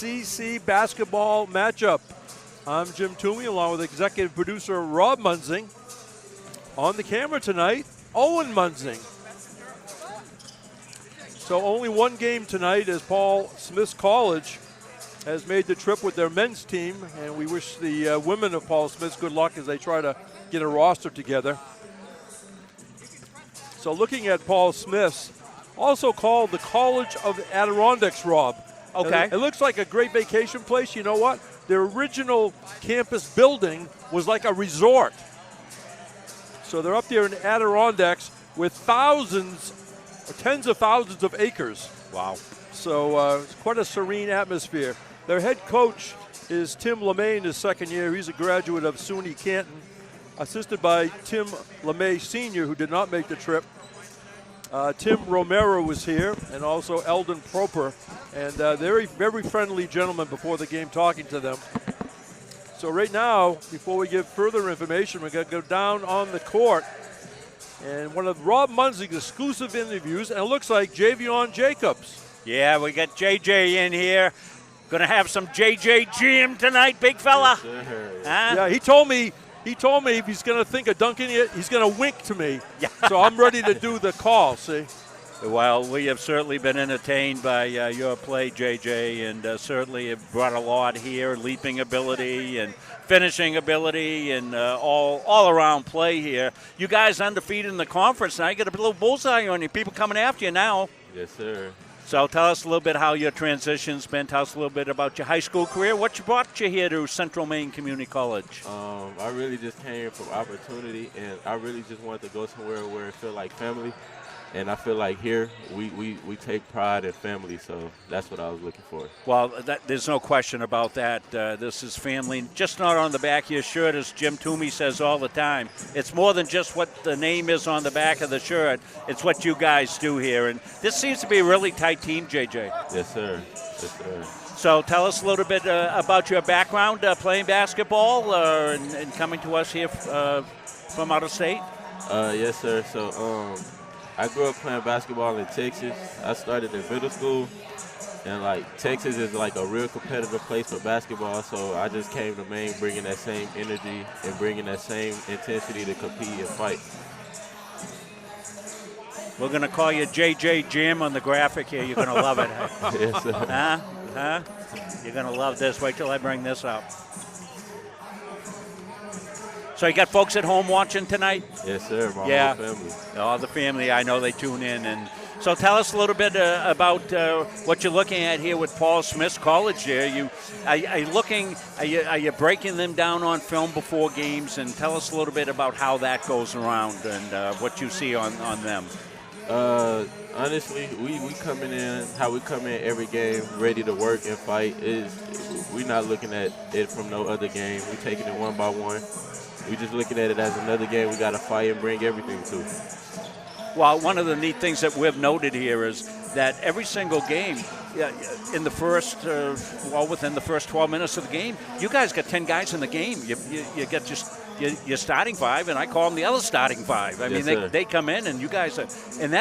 CMCC basketball matchup. I'm Jim Toomey along with executive producer Rob Munzing. On the camera tonight, Owen Munzing. So only one game tonight as Paul Smith's College has made the trip with their men's team, and we wish the women of Paul Smith's good luck as they try to get a roster together. So looking at Paul Smith's, also called the College of Adirondacks, Rob. Okay. It looks like a great vacation place. You know what? Their original campus building was like a resort. So they're up there in Adirondacks with thousands, tens of thousands of acres. Wow. So it's quite a serene atmosphere. Their head coach is Tim LeMay in his second year. He's a graduate of SUNY Canton, assisted by Tim LeMay Sr., who did not make the trip. Tim Romero was here, and also Eldon Proper, and very, very friendly gentlemen before the game talking to them. So right now, before we give further information, we're going to go down on the court, and one of Rob Munzing's exclusive interviews, and it looks like Javion Jacobs. Yeah, we got JJ in here. Going to have some JJ Jam tonight, big fella. Yes, Huh? Yeah, he told me if he's going to think of dunking it, he's going to wink to me. Yeah. So I'm ready to do the call, see? Well, we have certainly been entertained by your play, JJ, and certainly have brought a lot here, leaping ability and finishing ability and all-around play here. You guys undefeated in the conference. Now you got a little bullseye on you, people coming after you now. Yes, sir. So tell us a little bit how your transition's been. Tell us a little bit about your high school career. What brought you here to Central Maine Community College? I really just came from opportunity, and I really just wanted to go somewhere where it felt like family. And I feel like here we take pride in family, so that's what I was looking for. Well, there's no question about that. This is family, just not on the back of your shirt, as Jim Toomey says all the time. It's more than just what the name is on the back of the shirt. It's what you guys do here. And this seems to be a really tight team, JJ. Yes, sir. Yes, sir. So tell us a little bit about your background playing basketball and coming to us here from out of state. Yes, sir. So I grew up playing basketball in Texas. I started in middle school, and Texas is like a real competitive place for basketball. So I just came to Maine bringing that same energy and bringing that same intensity to compete and fight. We're going to call you JJ Jim on the graphic here. You're going to love it. Yes, sir. Huh? You're going to love this. Wait till I bring this up. So you got folks at home watching tonight? Yes, sir. My whole family. All the family, I know they tune in. And so tell us a little bit about what you're looking at here with Paul Smith's College here. Are you breaking them down on film before games? And tell us a little bit about how that goes around and what you see on them. Honestly, we coming in, how we come in every game, ready to work and fight. We're not looking at it from no other game. We're taking it one by one. We're just looking at it as another game we got to fight and bring everything to. Well, one of the neat things that we've noted here is that every single game, in the first, within the first 12 minutes of the game, you guys got 10 guys in the game. You get just your starting five, and I call them the other starting five. I mean, they come in, and you guys are, and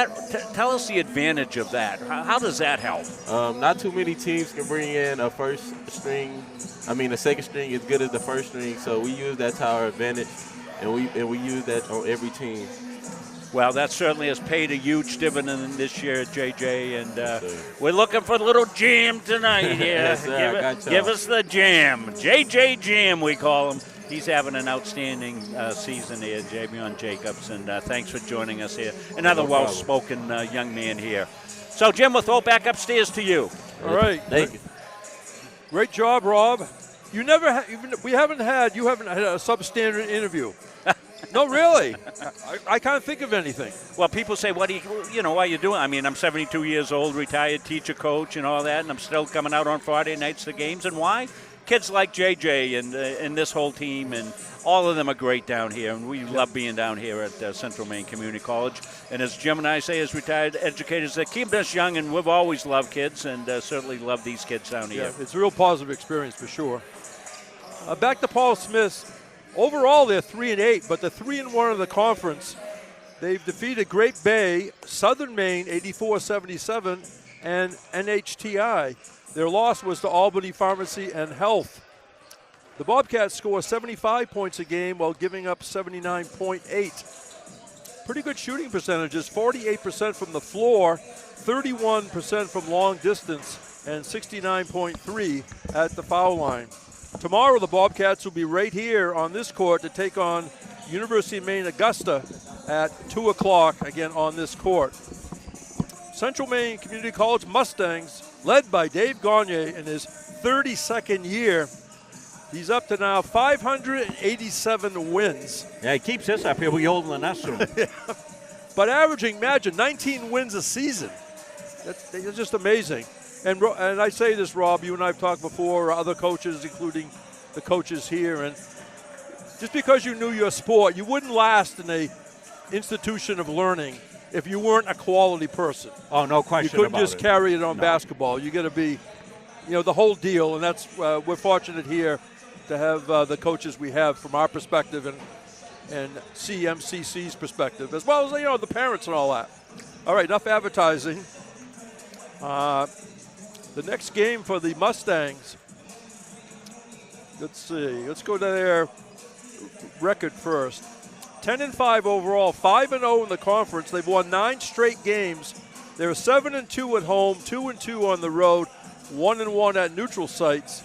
tell us the advantage of that. How does that help? Not too many teams can bring in a second string as good as the first string, so we use that to our advantage, and we use that on every team. Well, that certainly has paid a huge dividend this year, JJ, and we're looking for a little jam tonight here. Yes, sir. Give us the jam. JJ Jam, we call him. He's having an outstanding season here, Javion Jacobs, and thanks for joining us here. Another well-spoken young man here. So, Jim, we'll throw it back upstairs to you. All right. Thank you. Great job, Rob. You haven't had a substandard interview. No, really. I can't think of anything. Well, people say, what are you doing? I mean, I'm 72 years old, retired teacher, coach, and all that, and I'm still coming out on Friday nights to games. And why? Kids like JJ and this whole team, and all of them are great down here, and we love being down here at Central Maine Community College. And as Jim and I say, as retired educators, they keep us young, and we've always loved kids, and certainly love these kids down here. Yeah, it's a real positive experience for sure. Back to Paul Smith's. Overall, they're 3-8, but the 3-1 of the conference. They've defeated Great Bay, Southern Maine 84-77, and NHTI. Their loss was to Albany Pharmacy and Health. The Bobcats score 75 points a game while giving up 79.8. Pretty good shooting percentages, 48% from the floor, 31% from long distance, and 69.3 at the foul line. Tomorrow, the Bobcats will be right here on this court to take on University of Maine Augusta at 2 o'clock, again on this court. Central Maine Community College Mustangs, led by Dave Gagne in his 32nd year. He's up to now 587 wins. Yeah, he keeps this up. He'll be older than us soon. Yeah. But averaging, imagine, 19 wins a season. That's just amazing. And I say this, Rob, you and I have talked before, other coaches, including the coaches here, and just because you knew your sport, you wouldn't last in a institution of learning if you weren't a quality person. Oh, no question about it. You couldn't just carry it on basketball. You got to be, the whole deal, and that's we're fortunate here to have the coaches we have from our perspective and CMCC's perspective, as well as the parents and all that. All right, enough advertising. The next game for the Mustangs, let's see. Let's go to their record first. 10-5 overall, 5-0 in the conference. They've won 9 straight games. They're 7-2 at home, 2-2 on the road, 1-1 at neutral sites.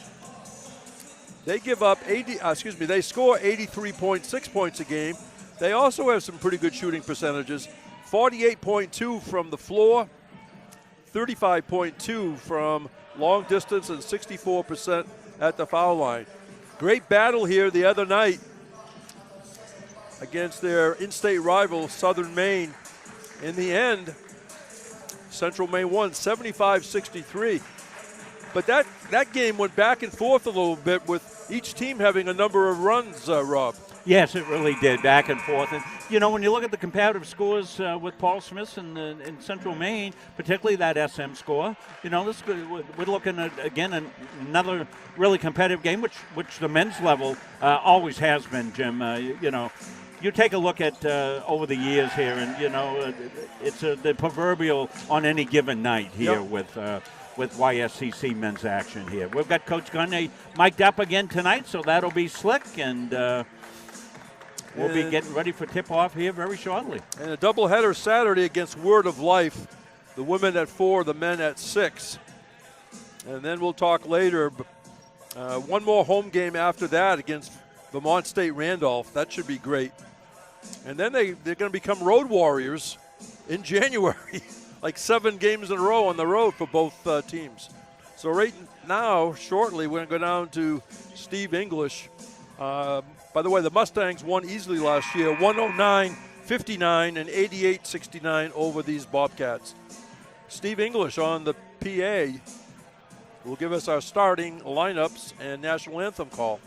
They give up they score 83.6 points a game. They also have some pretty good shooting percentages. 48.2 from the floor, 35.2 from long distance, and 64% at the foul line. Great battle here the other night against their in-state rival, Southern Maine. In the end, Central Maine won 75-63. But that game went back and forth a little bit with each team having a number of runs, Rob. Yes, it really did, back and forth. And, when you look at the comparative scores with Paul Smith in Central Maine, particularly that SM score, we're looking at, again, another really competitive game, which the men's level always has been, Jim. You take a look at over the years here, and, it's the proverbial on any given night here with YSCC men's action here. We've got Coach Gagne mic'd up again tonight, so that'll be slick, and we'll be getting ready for tip-off here very shortly. And a doubleheader Saturday against Word of Life, the women at 4, the men at 6. And then we'll talk later. One more home game after that against Vermont State Randolph. That should be great. And then they're going to become road warriors in January. Like 7 games in a row on the road for both teams. So right now, shortly, we're going to go down to Steve English. By the way, the Mustangs won easily last year, 109-59 and 88-69 over these Bobcats. Steve English on the PA will give us our starting lineups and national anthem call.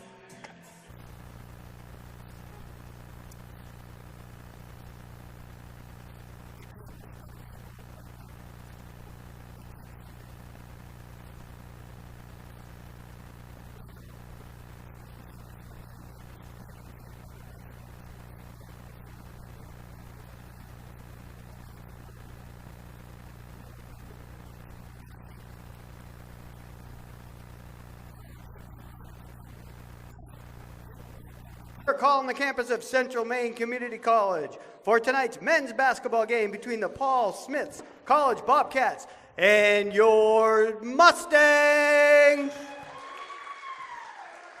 Call on the campus of Central Maine Community College for tonight's men's basketball game between the Paul Smiths College Bobcats and your Mustangs.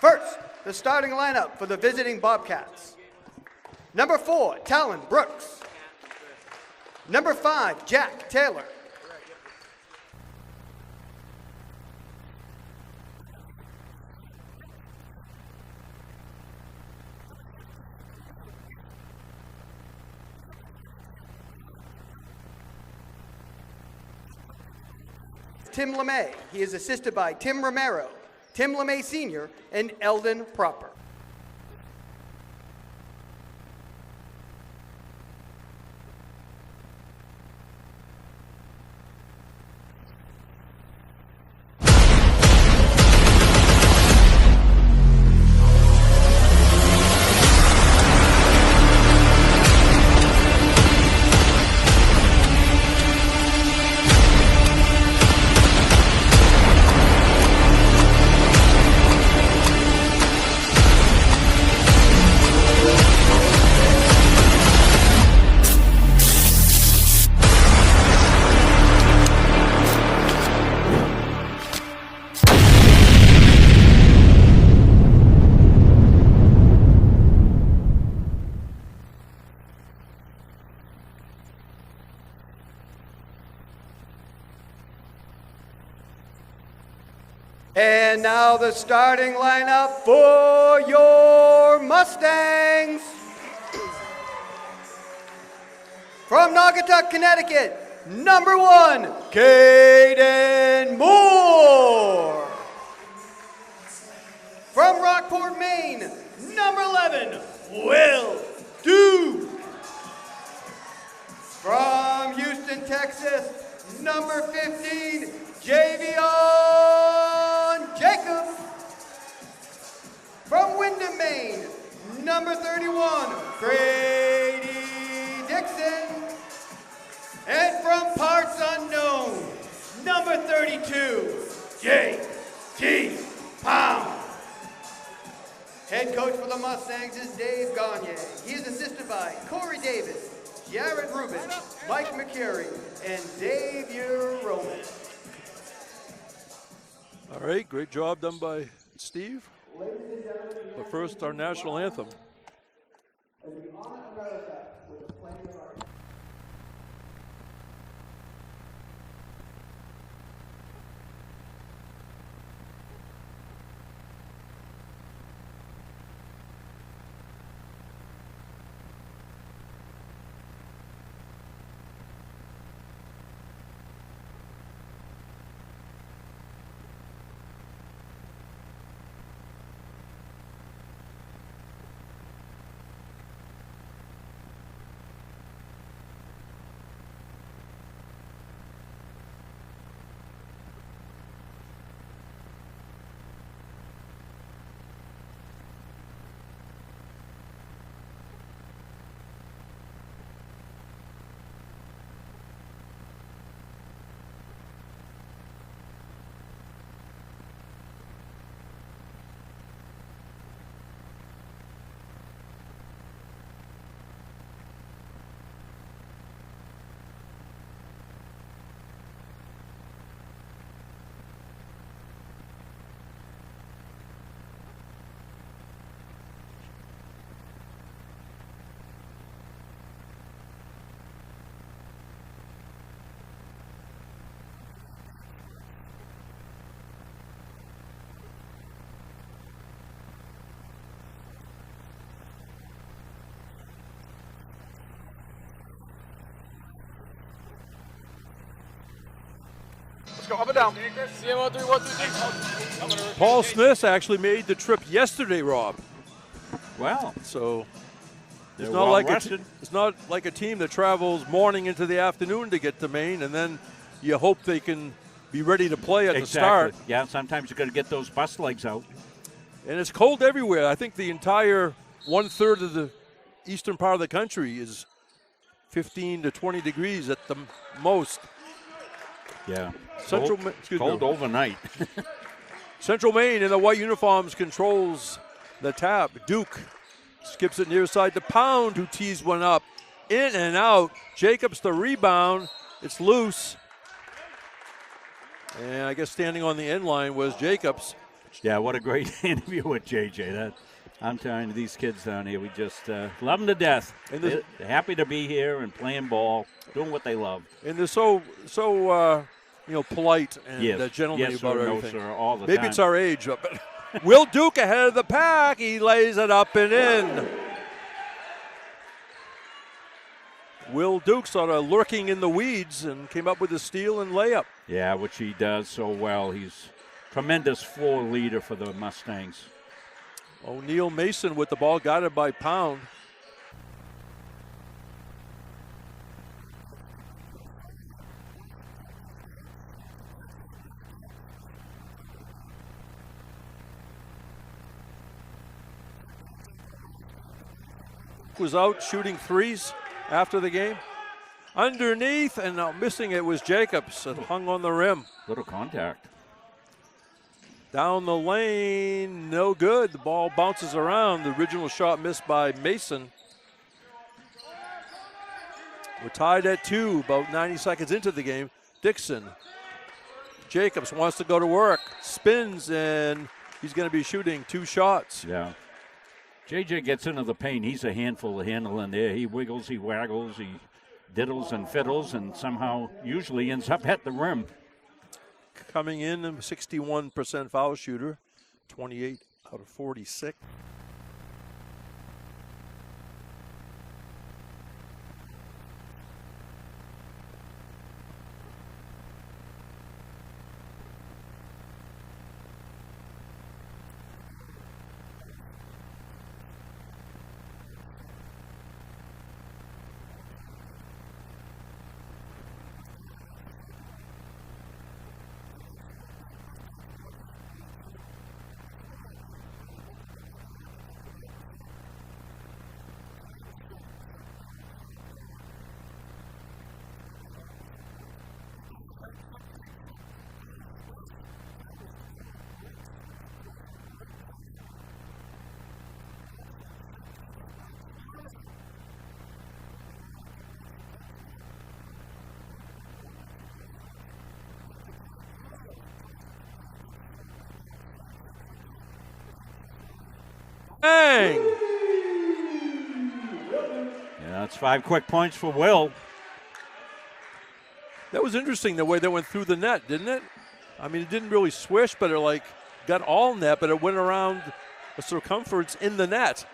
First, the starting lineup for the visiting Bobcats. Number 4, Talon Brooks. Number 5, Jack Taylor. Tim LeMay. He is assisted by Tim Romero, Tim LeMay Sr., and Eldon Proper. And now the starting lineup for your Mustangs. From Naugatuck, Connecticut, number 1, Caden Moore. From Rockport, Maine, number 11, Will Duke. From Houston, Texas, number 15, Javion Jacobs. From Windham, Maine, number 31, Grady Dixon. And from parts unknown, number 32, J.T. Pound. Head coach for the Mustangs is Dave Gagne. He is assisted by Corey Davis, Jared Rubin, Mike McCary, and Xavier Roman. All right, great job done by Steve. But first, our national anthem. Let's go up and down. CM03, 1, 2, 3. Paul Smith actually made the trip yesterday, Rob. Wow. So They're it's not well like rested. it's not like a team that travels morning into the afternoon to get to Maine, and then you hope they can be ready to play at the start. Yeah, sometimes you got to get those bus legs out. And it's cold everywhere. I think the entire 1/3 of the eastern part of the country is 15 to 20 degrees at the most. Yeah. Central, cold, excuse cold me. overnight. Central Maine in the white uniforms controls the tap. Duke skips it near side to Pound, who tees one up. In and out. Jacobs the rebound. It's loose. And I guess standing on the end line was Jacobs. Yeah, what a great interview with JJ. I'm telling you, these kids down here, we just love them to death. And They're happy to be here and playing ball, doing what they love. And they're so polite and gentlemanly yes, about sir, everything. No, sir, all the Maybe time. it's our age. But Will Duke ahead of the pack. He lays it up and in. Will Duke sort of lurking in the weeds and came up with a steal and layup. Yeah, which he does so well. He's tremendous floor leader for the Mustangs. O'Neal Mason with the ball, guided by Pound. Was out shooting threes after the game. Underneath, and now missing it was Jacobs. It hung on the rim. Little contact. Down the lane, no good. The ball bounces around. The original shot missed by Mason. We're tied at 2, about 90 seconds into the game. Dixon. Jacobs wants to go to work. Spins, and he's going to be shooting 2 shots. Yeah. JJ gets into the paint. He's a handful to handle in there. He wiggles, he waggles, he diddles and fiddles, and somehow usually ends up at the rim. coming in, a 61% foul shooter, 28 out of 46. Bang! Yeah, that's 5 quick points for Will. That was interesting the way that went through the net, didn't it? I mean, it didn't really swish, but it like got all net, but it went around a circumference in the net.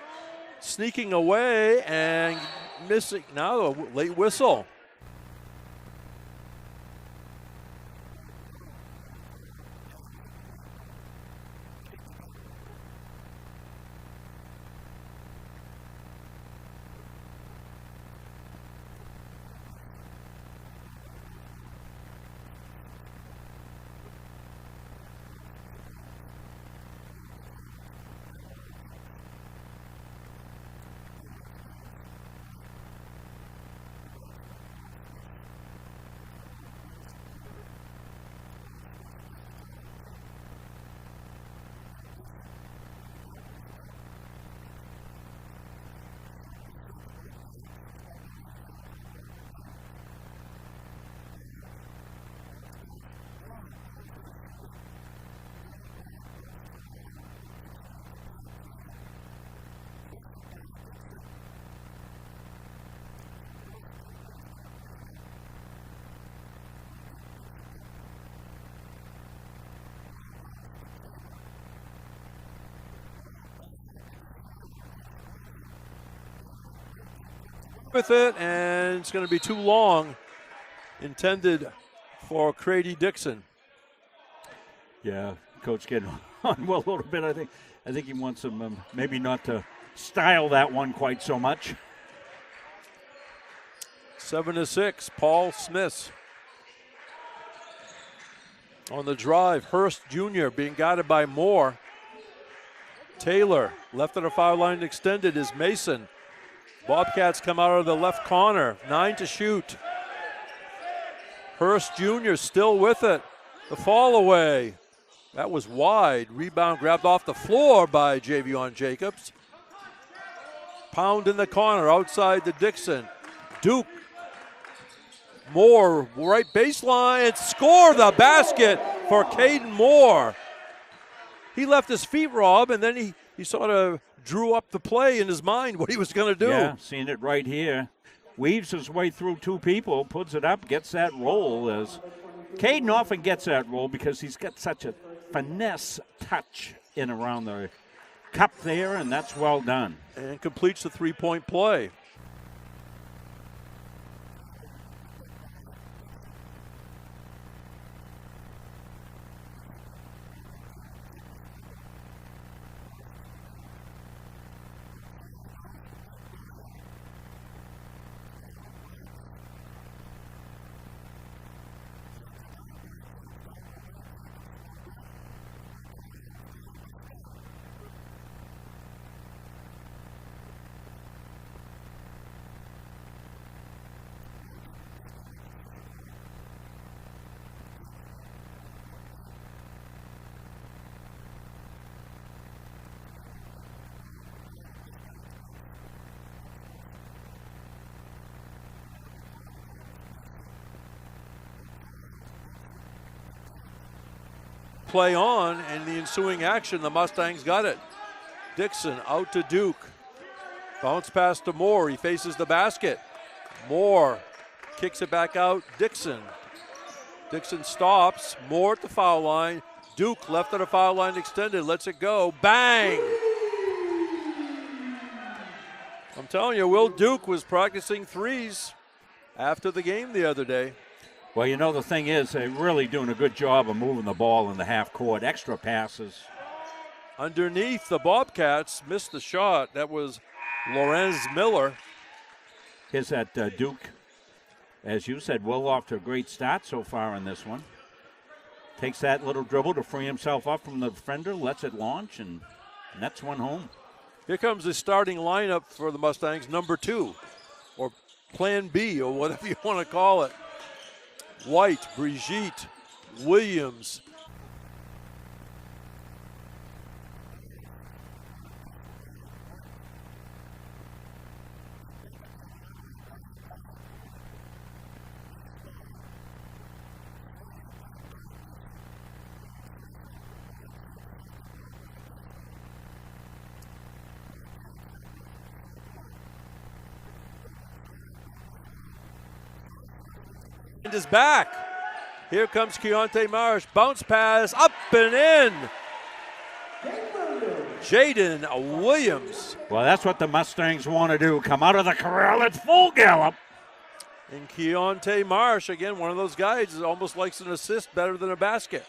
Sneaking away and missing. Now a late whistle. With it, and it's going to be too long, intended for Crady Dixon. Yeah, coach getting on Will a little bit. I think he wants him maybe not to style that one quite so much. 7-6, Paul Smith. On the drive, Hurst Jr. being guided by Moore. Taylor, left of the foul line extended is Mason. Bobcats come out of the left corner, 9 to shoot. Hurst Jr. still with it. The fall away. That was wide. Rebound grabbed off the floor by Javion Jacobs. Pound in the corner outside the Dixon. Duke. Moore, right baseline, score the basket for Caden Moore. He left his feet, Rob, and then he sort of drew up the play in his mind what he was going to do. Yeah, seeing it right here. Weaves his way through 2 people, puts it up, gets that roll. As Caden often gets that roll because he's got such a finesse touch in around the cup there, and that's well done. And completes the three-point play. Play on, and the ensuing action, the Mustangs got it. Dixon out to Duke. Bounce pass to Moore. He faces the basket. Moore kicks it back out. Dixon. Dixon stops. Moore at the foul line. Duke left of the foul line extended. Lets it go. Bang! I'm telling you, Will Duke was practicing threes after the game the other day. Well, you know, the thing is, they're really doing a good job of moving the ball in the half court. Extra passes. Underneath, the Bobcats missed the shot. That was Lorenz Miller. Here's that Duke. As you said, Will off to a great start so far in this one. Takes that little dribble to free himself up from the defender, lets it launch, and nets one home. Here comes the starting lineup for the Mustangs, number 2, or Plan B, or whatever you want to call it. White, Brigitte, Williams. Is back. Here comes Keontae Marsh. Bounce pass up and in. Jaden Williams. Well, that's what the Mustangs want to do. Come out of the corral at full gallop. And Keontae Marsh, again, one of those guys that almost likes an assist better than a basket.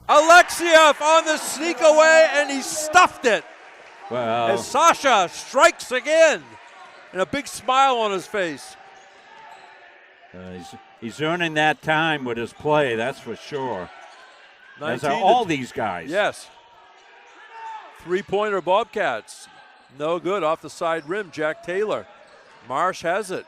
Alexiev on the sneak away, and he stuffed it. Well, As Sasha strikes again, and a big smile on his face. he's earning that time with his play, that's for sure. As are 19 all these guys. Yes. Three-pointer Bobcats. No good off the side rim, Jack Taylor. Marsh has it.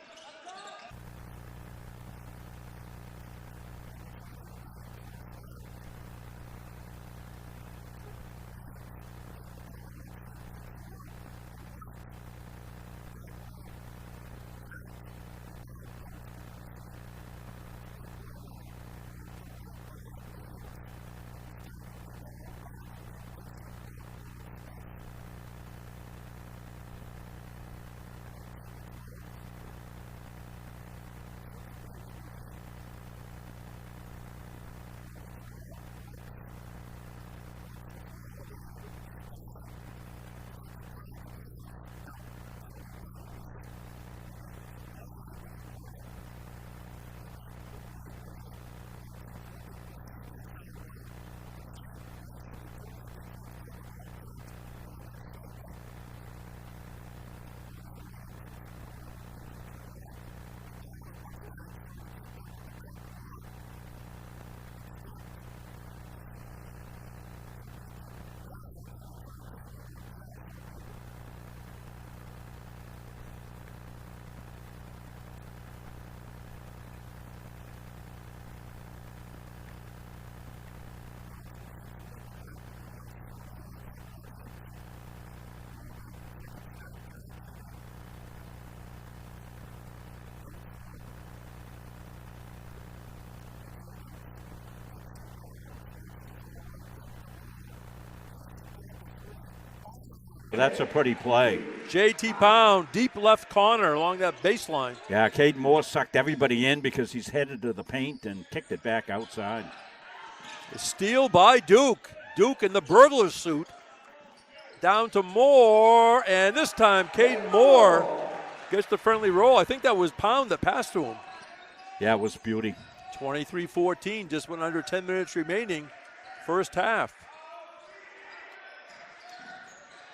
That's a pretty play. J.T. Pound, deep left corner along that baseline. Yeah, Caden Moore sucked everybody in because he's headed to the paint and kicked it back outside. Steal by Duke. Duke in the burglar suit. Down to Moore, and this time Caden Moore gets the friendly roll. I think that was Pound that passed to him. Yeah, it was beauty. 23-14, just went under 10 minutes remaining, first half.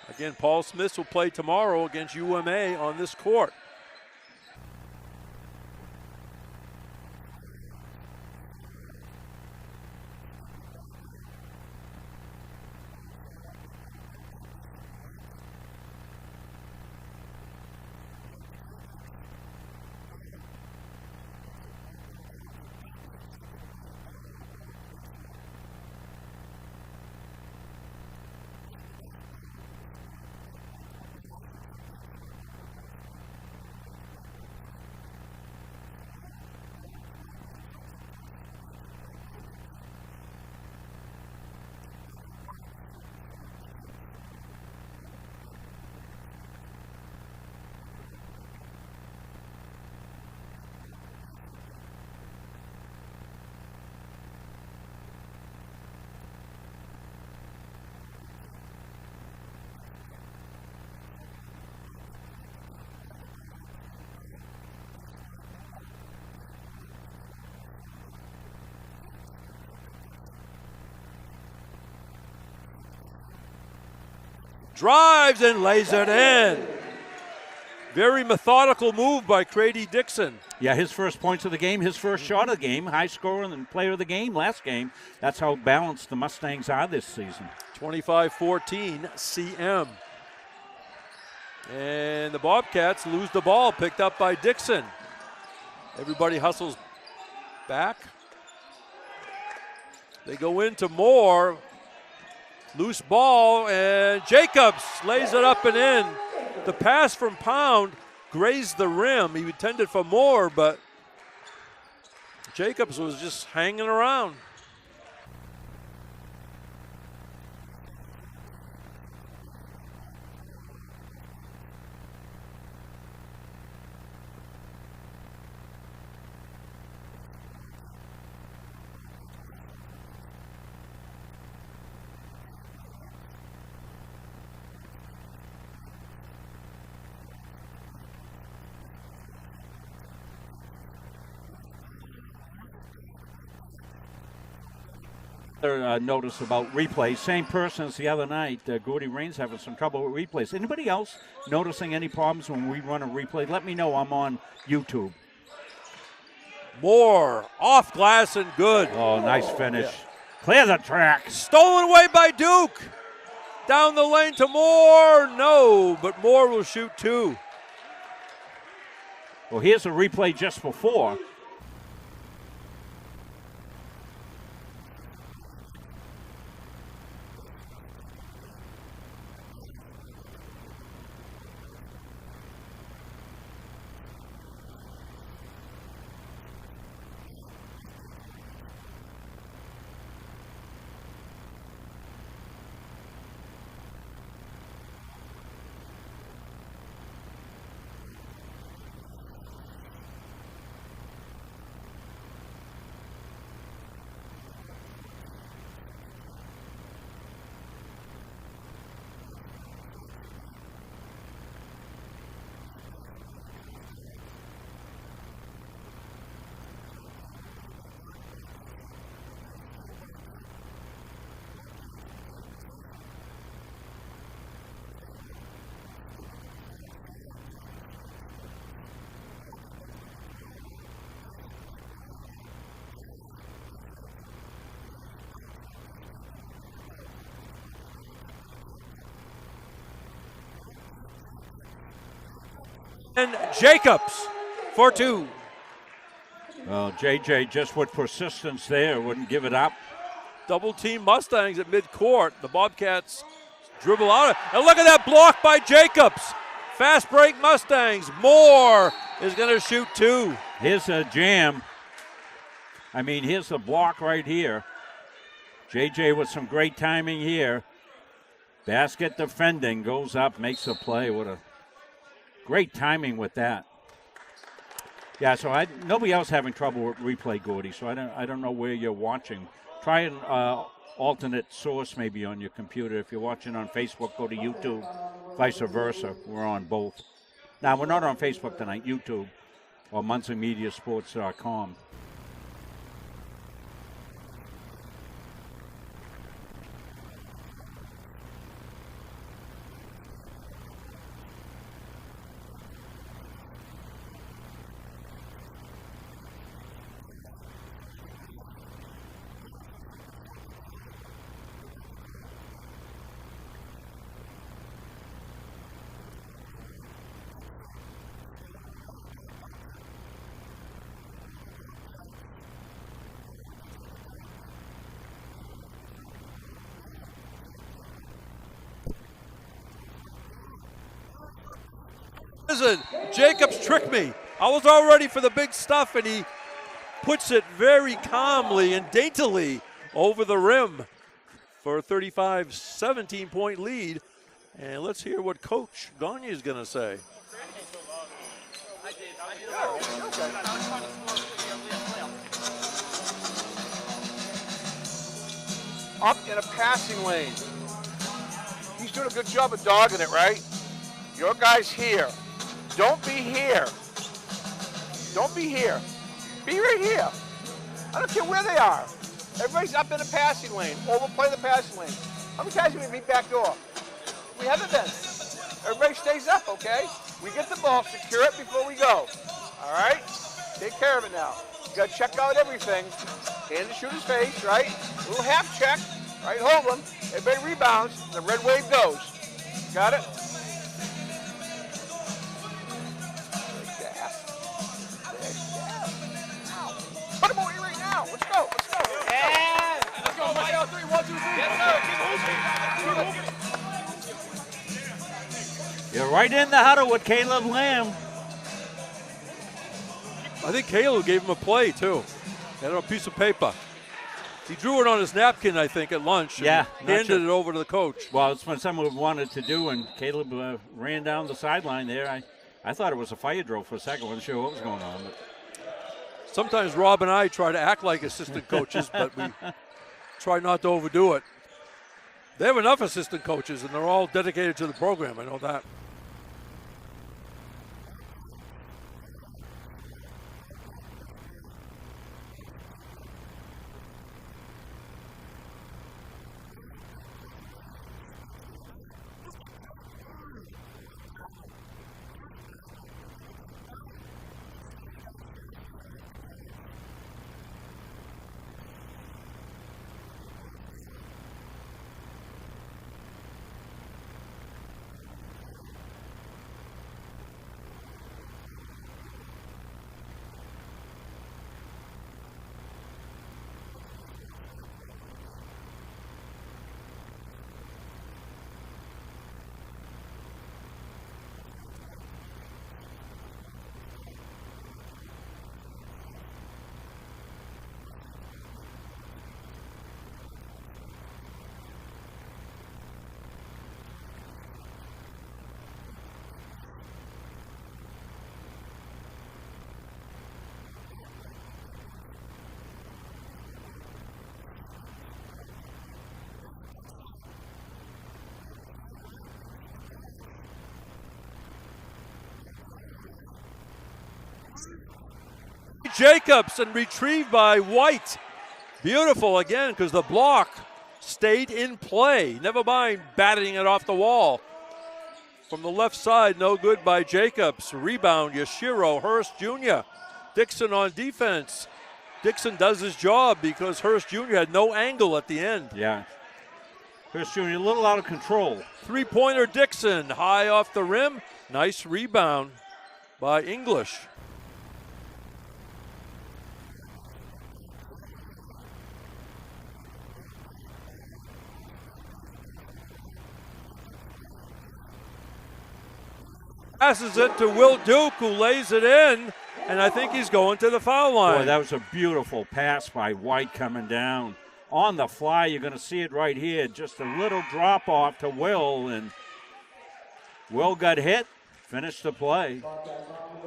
Again, Paul Smith will play tomorrow against UMA on this court. Drives and lays it in. Very methodical move by Crady Dixon. Yeah, his first points of the game, his first shot of the game, high scorer and player of the game last game. That's how balanced the Mustangs are this season. 25-14 CM. And the Bobcats lose the ball, picked up by Dixon. Everybody hustles back. They go into Moore. Loose ball, and Jacobs lays it up and in. The pass from Pound grazed the rim. He intended for Moore, but Jacobs was just hanging around. Notice about replays. Same person as the other night. Gordy Rain's having some trouble with replays. Anybody else noticing any problems when we run a replay? Let me know. I'm on YouTube. Moore off glass and good. Oh, nice finish. Yeah. Clear the track. Stolen away by Duke. Down the lane to Moore. No, but Moore will shoot two. Well, here's a replay just before. And Jacobs for two. Well, JJ just with persistence there, wouldn't give it up. Double team Mustangs at midcourt. The Bobcats dribble out. And look at that block by Jacobs. Fast break Mustangs. Moore is going to shoot two. Here's a jam. I mean, here's the block right here. JJ with some great timing here. Basket defending, goes up, makes a play. What a great timing with that. Yeah, so nobody else having trouble with replay, Gordy, so I don't know where you're watching. Try an alternate source maybe on your computer. If you're watching on Facebook, go to YouTube, vice versa. We're on both. Now, we're not on Facebook tonight, YouTube or MunsonMediaSports.com. Listen, Jacobs tricked me. I was all ready for the big stuff, and he puts it very calmly and daintily over the rim for a 35-17-point lead. And let's hear what Coach Gagne is going to say. Up in a passing lane. He's doing a good job of dogging it, right? Your guy's here. Don't be here. Don't be here. Be right here. I don't care where they are. Everybody's up in the passing lane. Overplay the passing lane. How many times have we beat back door? We haven't been. Everybody stays up, okay? We get the ball, secure it before we go. All right? Take care of it now. You got to check out everything. Hand the shooter's face, right? A little half check, right? Hold him. Everybody rebounds. The red wave goes. Got it? Put him away right now. Let's go. Let's go. Yeah. Let's go. Let's go. 3, 1, 2, 3. Yes, sir. You're right in the huddle with Caleb Lamb. I think Caleb gave him a play, too. Had it on a piece of paper. He drew it on his napkin, I think, at lunch. Yeah. And handed it over to the coach. Well, it's what someone wanted to do, and Caleb ran down the sideline there. I thought it was a fire drill for a second. I wasn't sure what was going on. But. Sometimes Rob and I try to act like assistant coaches, but we try not to overdo it. They have enough assistant coaches, and they're all dedicated to the program. I know that. Jacobs and retrieved by White. Beautiful again because the block stayed in play. Never mind batting it off the wall. From the left side, no good by Jacobs. Rebound, Yashiro Hurst Jr. Dixon on defense. Dixon does his job because Hurst Jr. had no angle at the end. Yeah. Hurst Jr. a little out of control. Three-pointer Dixon, high off the rim. Nice rebound by English. Passes it to Will Duke, who lays it in, and I think he's going to the foul line. Boy, that was a beautiful pass by White coming down. on the fly. You're going to see it right here. Just a little drop off to Will, and Will got hit, finished the play.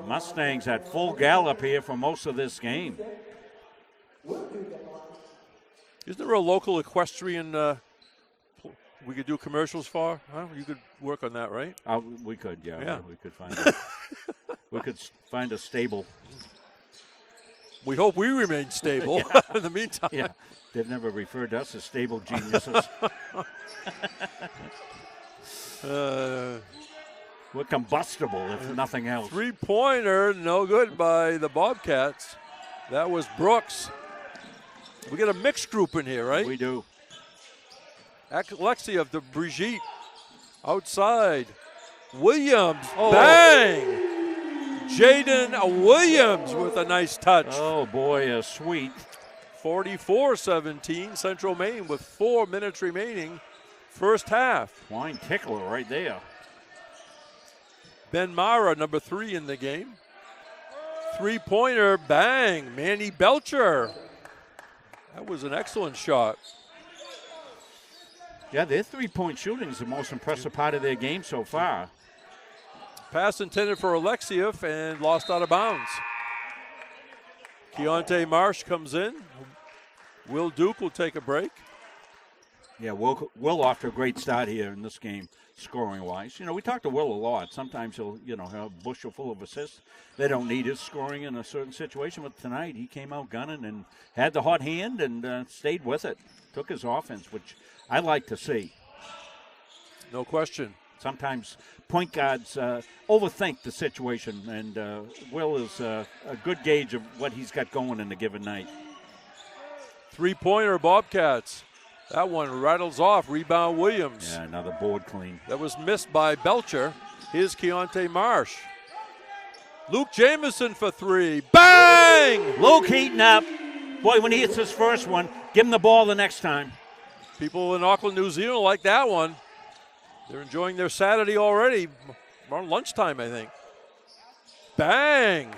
Mustangs at full gallop here for most of this game. Isn't there a local equestrian we could do commercials for? Huh? You could work on that, right? We could, Yeah. We could find it. We could find a stable. We hope we remain stable in the meantime. Yeah, they've never referred to us as stable geniuses. We're combustible, if nothing else. Three-pointer, no good by the Bobcats. That was Brooks. We got a mixed group in here, right? We do. Alexiev to Brigitte. Outside. Williams. Bang! Jaden Williams with a nice touch. Oh, boy, sweet. 44-17. Central Maine with 4 minutes remaining. First half. Wine tickler right there. Ben Mara, number 3 in the game. Three-pointer, bang. Manny Belcher. That was an excellent shot. Yeah, their three-point shooting is the most impressive part of their game so far. Pass intended for Alexiev and lost out of bounds. Keontae Marsh comes in. Will Duke will take a break. Yeah, Will off to a great start here in this game, scoring-wise. You know, we talk to Will a lot. Sometimes he'll, have a bushel full of assists. They don't need his scoring in a certain situation, but tonight he came out gunning and had the hot hand and stayed with it. Took his offense, which I like to see. No question. Sometimes point guards overthink the situation, and Will is a good gauge of what he's got going in a given night. Three-pointer Bobcats. That one rattles off. Rebound Williams. Yeah, another board clean. That was missed by Belcher. Here's Keontae Marsh. Luke Jamison for 3. Bang! Luke heating up. Boy, when he hits his first one, give him the ball the next time. People in Auckland, New Zealand like that one. They're enjoying their Saturday already. Around lunchtime, I think. Bang!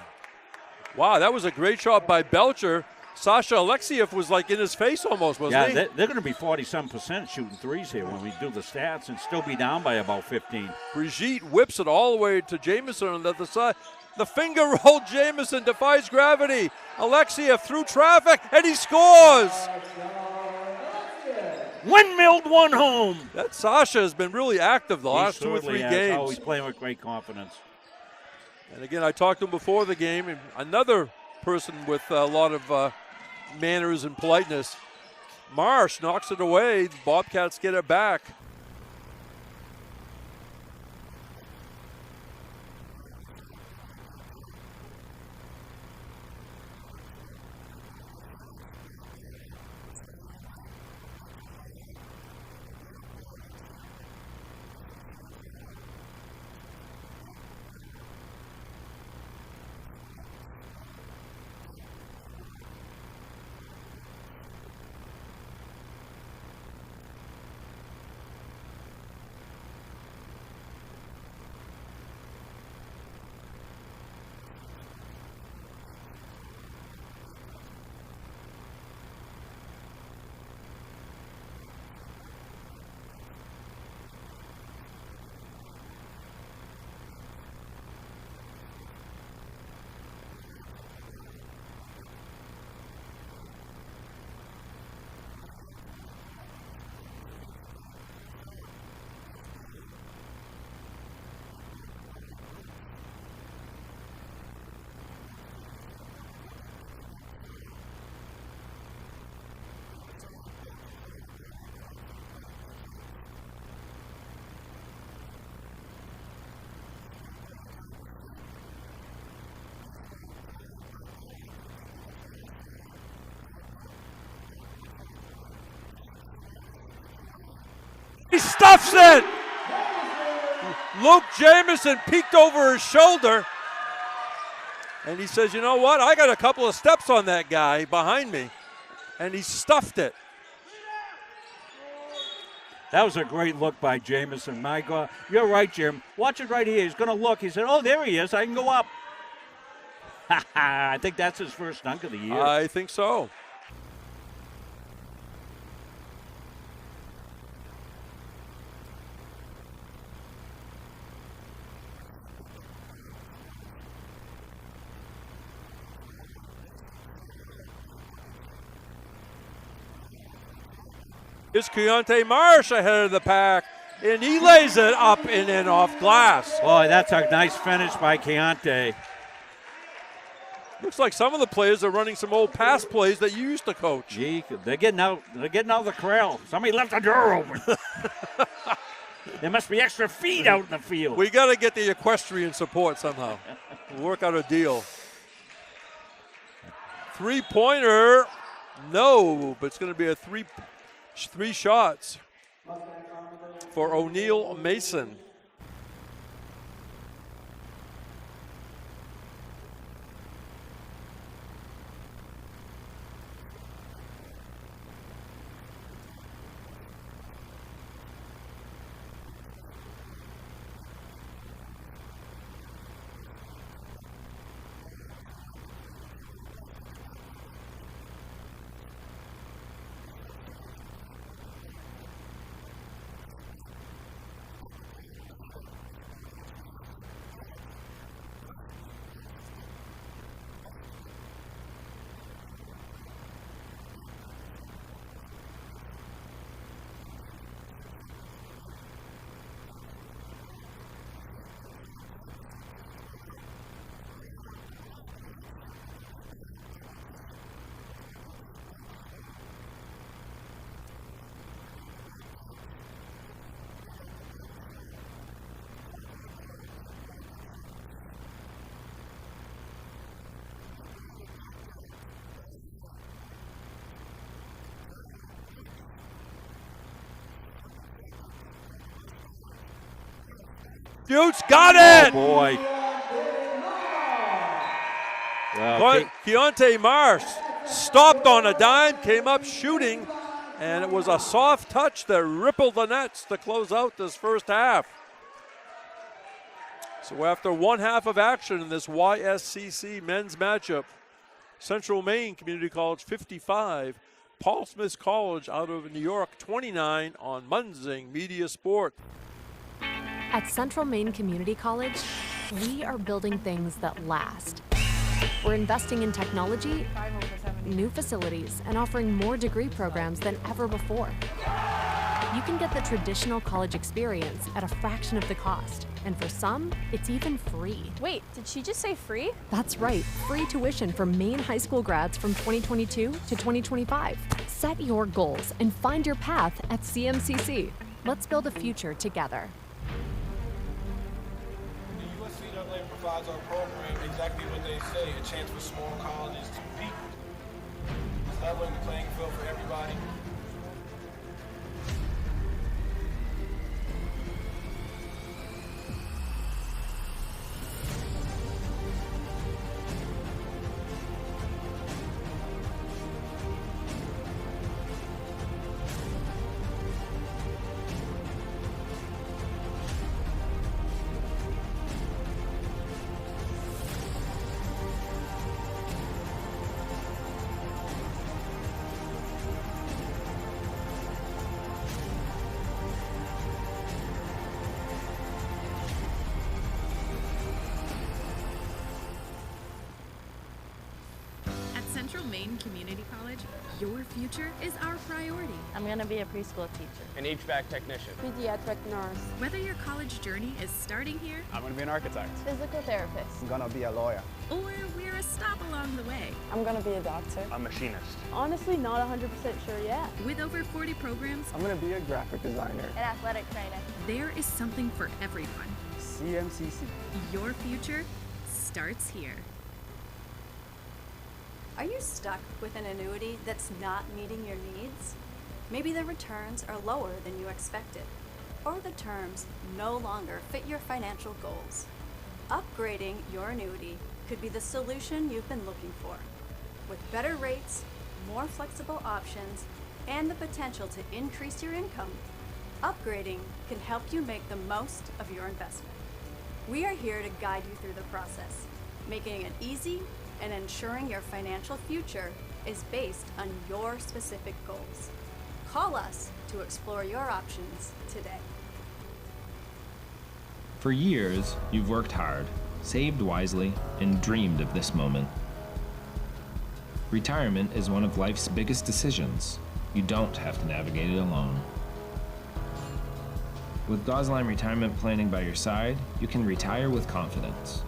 Wow, that was a great shot by Belcher. Sasha Alexiev was like in his face almost, wasn't he? Yeah, they're going to be 47% shooting threes here when we do the stats and still be down by about 15. Brigitte whips it all the way to Jamison on the other side. The finger roll Jamison defies gravity. Alexiev through traffic, and he scores! Windmilled one home. That Sasha has been really active the last 2 or 3 games. Always playing with great confidence. And again, I talked to him before the game, and another person with a lot of manners and politeness. Marsh knocks it away. The Bobcats get it back. He stuffs it! Luke Jamison peeked over his shoulder, and he says, you know what? I got a couple of steps on that guy behind me, and he stuffed it. That was a great look by Jamison. My God. You're right, Jim. Watch it right here. He's going to look. He said, oh, there he is. I can go up. I think that's his first dunk of the year. I think so. It's Keontae Marsh ahead of the pack, and he lays it up and in off glass. Boy, that's a nice finish by Keontae. Looks like some of the players are running some old pass plays that you used to coach. Gee, they're getting out of the corral. Somebody left the door open. There must be extra feet out in the field. We got to get the equestrian support somehow. We'll work out a deal. Three-pointer, no, but it's going to be a three shots for O'Neal Mason. Duke's got it! Oh, boy. But Keontae Marsh stopped on a dime, came up shooting, and it was a soft touch that rippled the nets to close out this first half. So after one half of action in this YSCC men's matchup, Central Maine Community College 55, Paul Smith College out of New York 29 on Munzing Media Sport. At Central Maine Community College, we are building things that last. We're investing in technology, new facilities, and offering more degree programs than ever before. You can get the traditional college experience at a fraction of the cost, and for some, it's even free. Wait, did she just say free? That's right, free tuition for Maine high school grads from 2022 to 2025. Set your goals and find your path at CMCC. Let's build a future together. Provides our program exactly what they say, a chance for small colleges to compete. It's leveling the playing field for everybody. Central Maine Community College, your future is our priority. I'm going to be a preschool teacher. An HVAC technician. Pediatric nurse. Whether your college journey is starting here, I'm going to be an architect. Physical therapist. I'm going to be a lawyer. or we're a stop along the way. I'm going to be a doctor. A machinist. Honestly, not 100% sure yet. With over 40 programs, I'm going to be a graphic designer. An athletic trainer. there is something for everyone. CMCC. Your future starts here. Are you stuck with an annuity that's not meeting your needs? Maybe the returns are lower than you expected, or the terms no longer fit your financial goals. Upgrading your annuity could be the solution you've been looking for. With better rates, more flexible options, and the potential to increase your income, upgrading can help you make the most of your investment. We are here to guide you through the process, making it easy and ensuring your financial future is based on your specific goals. Call us to explore your options today. For years, you've worked hard, saved wisely, and dreamed of this moment. Retirement is one of life's biggest decisions. You don't have to navigate it alone. With Gosline Retirement Planning by your side, you can retire with confidence.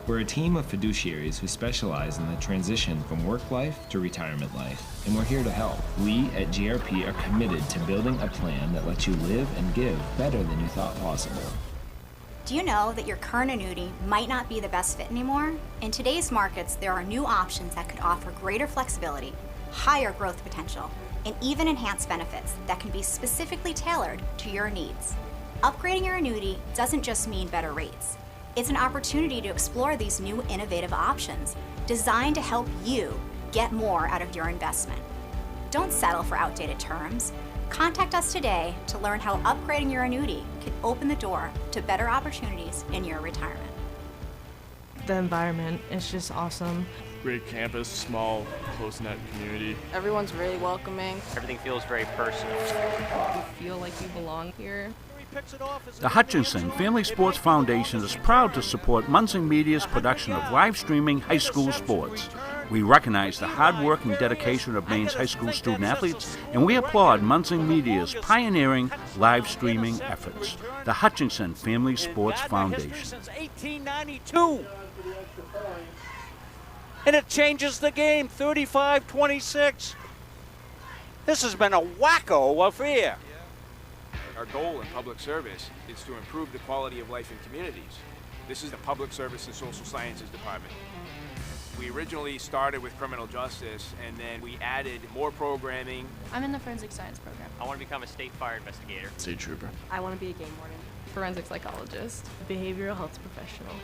We're a team of fiduciaries who specialize in the transition from work life to retirement life, and we're here to help. We at GRP are committed to building a plan that lets you live and give better than you thought possible. Do you know that your current annuity might not be the best fit anymore? In today's markets, there are new options that could offer greater flexibility, higher growth potential, and even enhanced benefits that can be specifically tailored to your needs. Upgrading your annuity doesn't just mean better rates. It's an opportunity to explore these new innovative options designed to help you get more out of your investment. Don't settle for outdated terms. Contact us today to learn how upgrading your annuity can open the door to better opportunities in your retirement. The environment is just awesome. Great campus, small, close-knit community. Everyone's really welcoming. Everything feels very personal. You feel like you belong here. The Hutchinson Family Sports Foundation is proud to support Munson Media's production of live streaming high school sports. We recognize the hard work and dedication of Maine's high school student athletes, and we applaud Munson Media's pioneering live streaming efforts. The Hutchinson Family Sports Foundation. Since 1892. And it changes the game, 35-26. This has been a wacko affair. Our goal in public service is to improve the quality of life in communities. This is the Public Service and Social Sciences Department. We originally started with criminal justice, and then we added more programming. I'm in the forensic science program. I want to become a state fire investigator. State trooper. I want to be a game warden. Forensic psychologist. Behavioral health professional.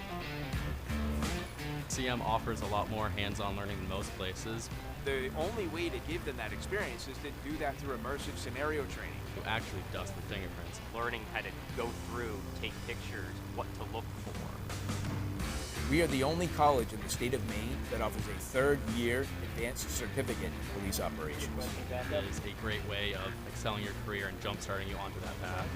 CM offers a lot more hands-on learning than most places. The only way to give them that experience is to do that through immersive scenario training. Who actually dust the fingerprints. Learning how to go through, take pictures, what to look for. We are the only college in the state of Maine that offers a third-year advanced certificate in police operations. It is a great way of excelling your career and jump-starting you onto that path.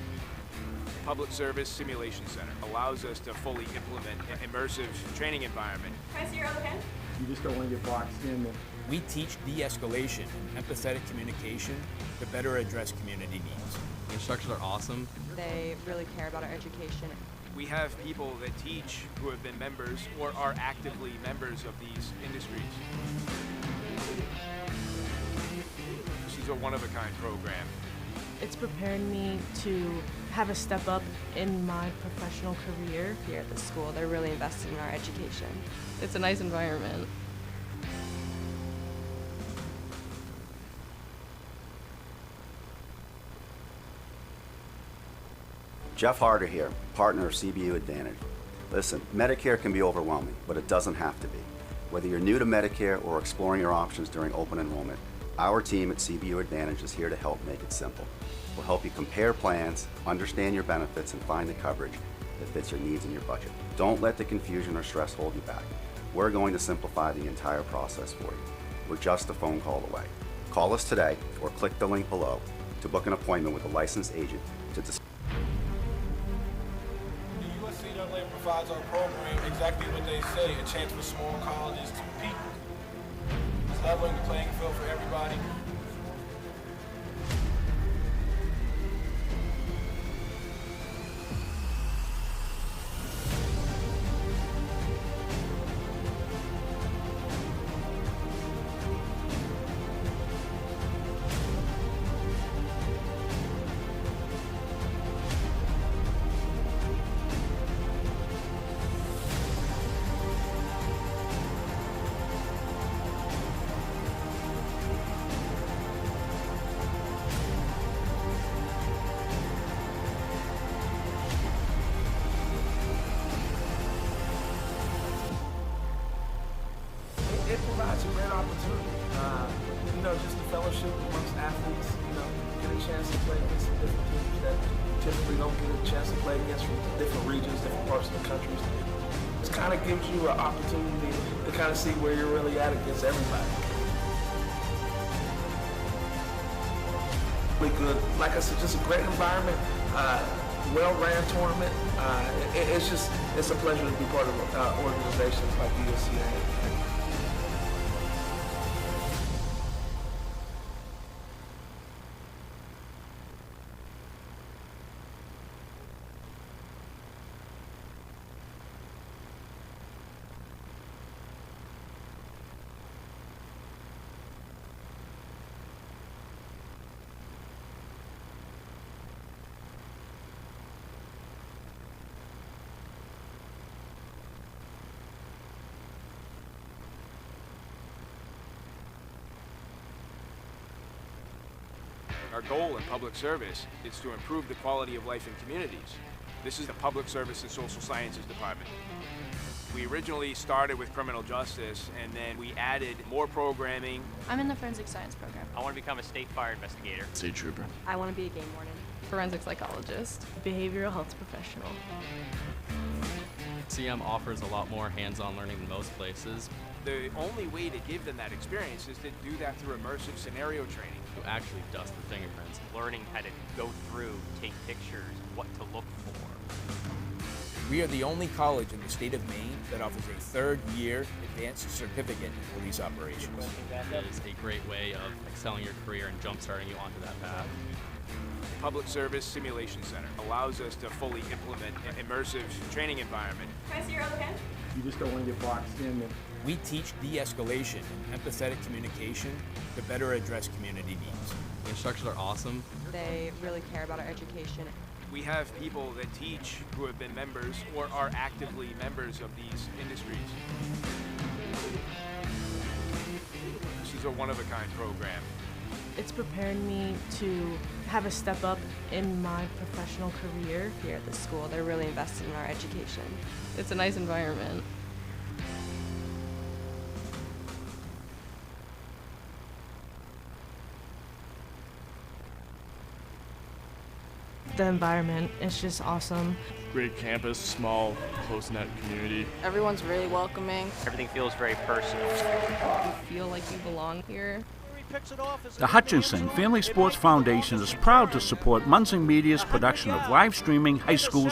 Public Service Simulation Center allows us to fully implement an immersive training environment. Can I see your other hand? You just don't want to get boxed in. We teach de-escalation and empathetic communication to better address community needs. The instructors are awesome. They really care about our education. We have people that teach who have been members or are actively members of these industries. This is a one-of-a-kind program. It's prepared me to have a step up in my professional career. Here at the school, they're really invested in our education. It's a nice environment. Jeff Harder here, partner of CBU Advantage. Listen, Medicare can be overwhelming, but it doesn't have to be. Whether you're new to Medicare or exploring your options during open enrollment, our team at CBU Advantage is here to help make it simple. We'll help you compare plans, understand your benefits, and find the coverage that fits your needs and your budget. Don't let the confusion or stress hold you back. We're going to simplify the entire process for you. We're just a phone call away. Call us today or click the link below to book an appointment with a licensed agent to discuss. The USCAA provides our program exactly what they say, a chance for small colleges to compete. It's leveling the playing field for everybody. It provides a great opportunity. Just the fellowship amongst athletes, get a chance to play against some different teams that typically don't get a chance to play against from different regions, different parts of the country. It kind of gives you an opportunity to kind of see where you're really at against everybody. Really good. Like I said, just a great environment, well-ran tournament. It's a pleasure to be part of organizations like USCA. Our goal in public service is to improve the quality of life in communities. This is the Public Service and Social Sciences Department. We originally started with criminal justice, and then we added more programming. I'm in the forensic science program. I want to become a state fire investigator. State trooper. I want to be a game warden. Forensic psychologist. Behavioral health professional. CM offers a lot more hands-on learning than most places. The only way to give them that experience is to do that through immersive scenario training. Who actually dust the fingerprints. Learning how to go through, take pictures, what to look for. We are the only college in the state of Maine that offers a third-year advanced certificate in police operations. It is a great way of excelling your career and jump-starting you onto that path. The Public Service Simulation Center allows us to fully implement an immersive training environment. Can I see your other hand? You just don't want to get boxed in. We teach de-escalation and empathetic communication to better address community needs. The instructors are awesome. They really care about our education. We have people that teach who have been members or are actively members of these industries. This is a one-of-a-kind program. It's prepared me to have a step up in my professional career. Here at the school, they're really invested in our education. It's a nice environment. The environment is just awesome. Great campus, small, close-knit community. Everyone's really welcoming. Everything feels very personal. You feel like you belong here. The Hutchinson Family Sports Foundation is proud to support Munsing Media's production of live streaming high school.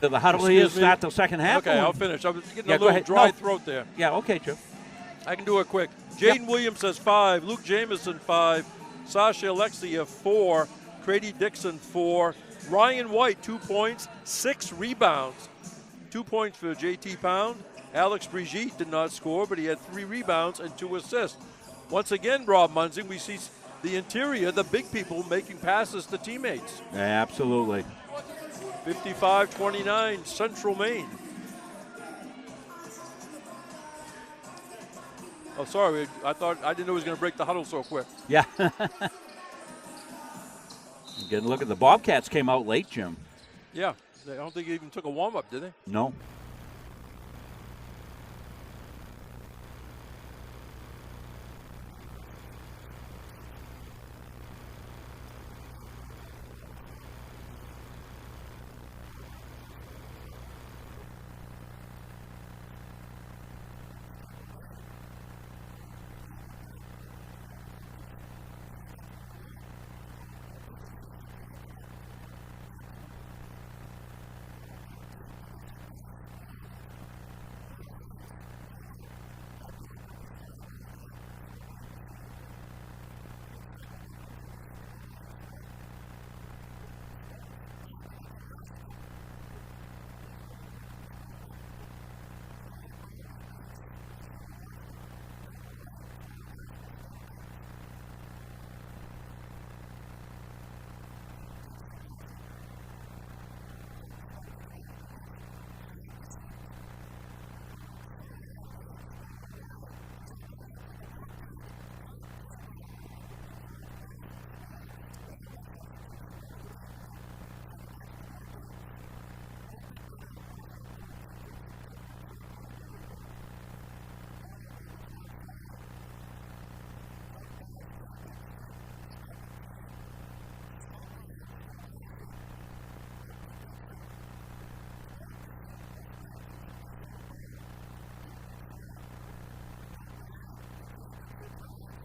To the huddle here, Excuse me. start the second half. Okay, I'll finish. I was getting Yeah, a go little ahead. dry No. throat there. Yeah, okay, Joe. I can do it quick. Jaden Williams has 5. Luke Jamison, 5. Sasha Alexia, 4. Grady Dixon, 4. Ryan White, 2 points, 6 rebounds. 2 points for JT Pound. Alex Brigitte did not score, but he had 3 rebounds and 2 assists. Once again, Rob Munzing, we see the interior, the big people making passes to teammates. Yeah, absolutely. 55-29, Central Maine. Oh, sorry. I didn't know he was going to break the huddle so quick. Yeah. Getting a look at the Bobcats came out late, Jim. Yeah. I don't think he even took a warm-up, did they? No.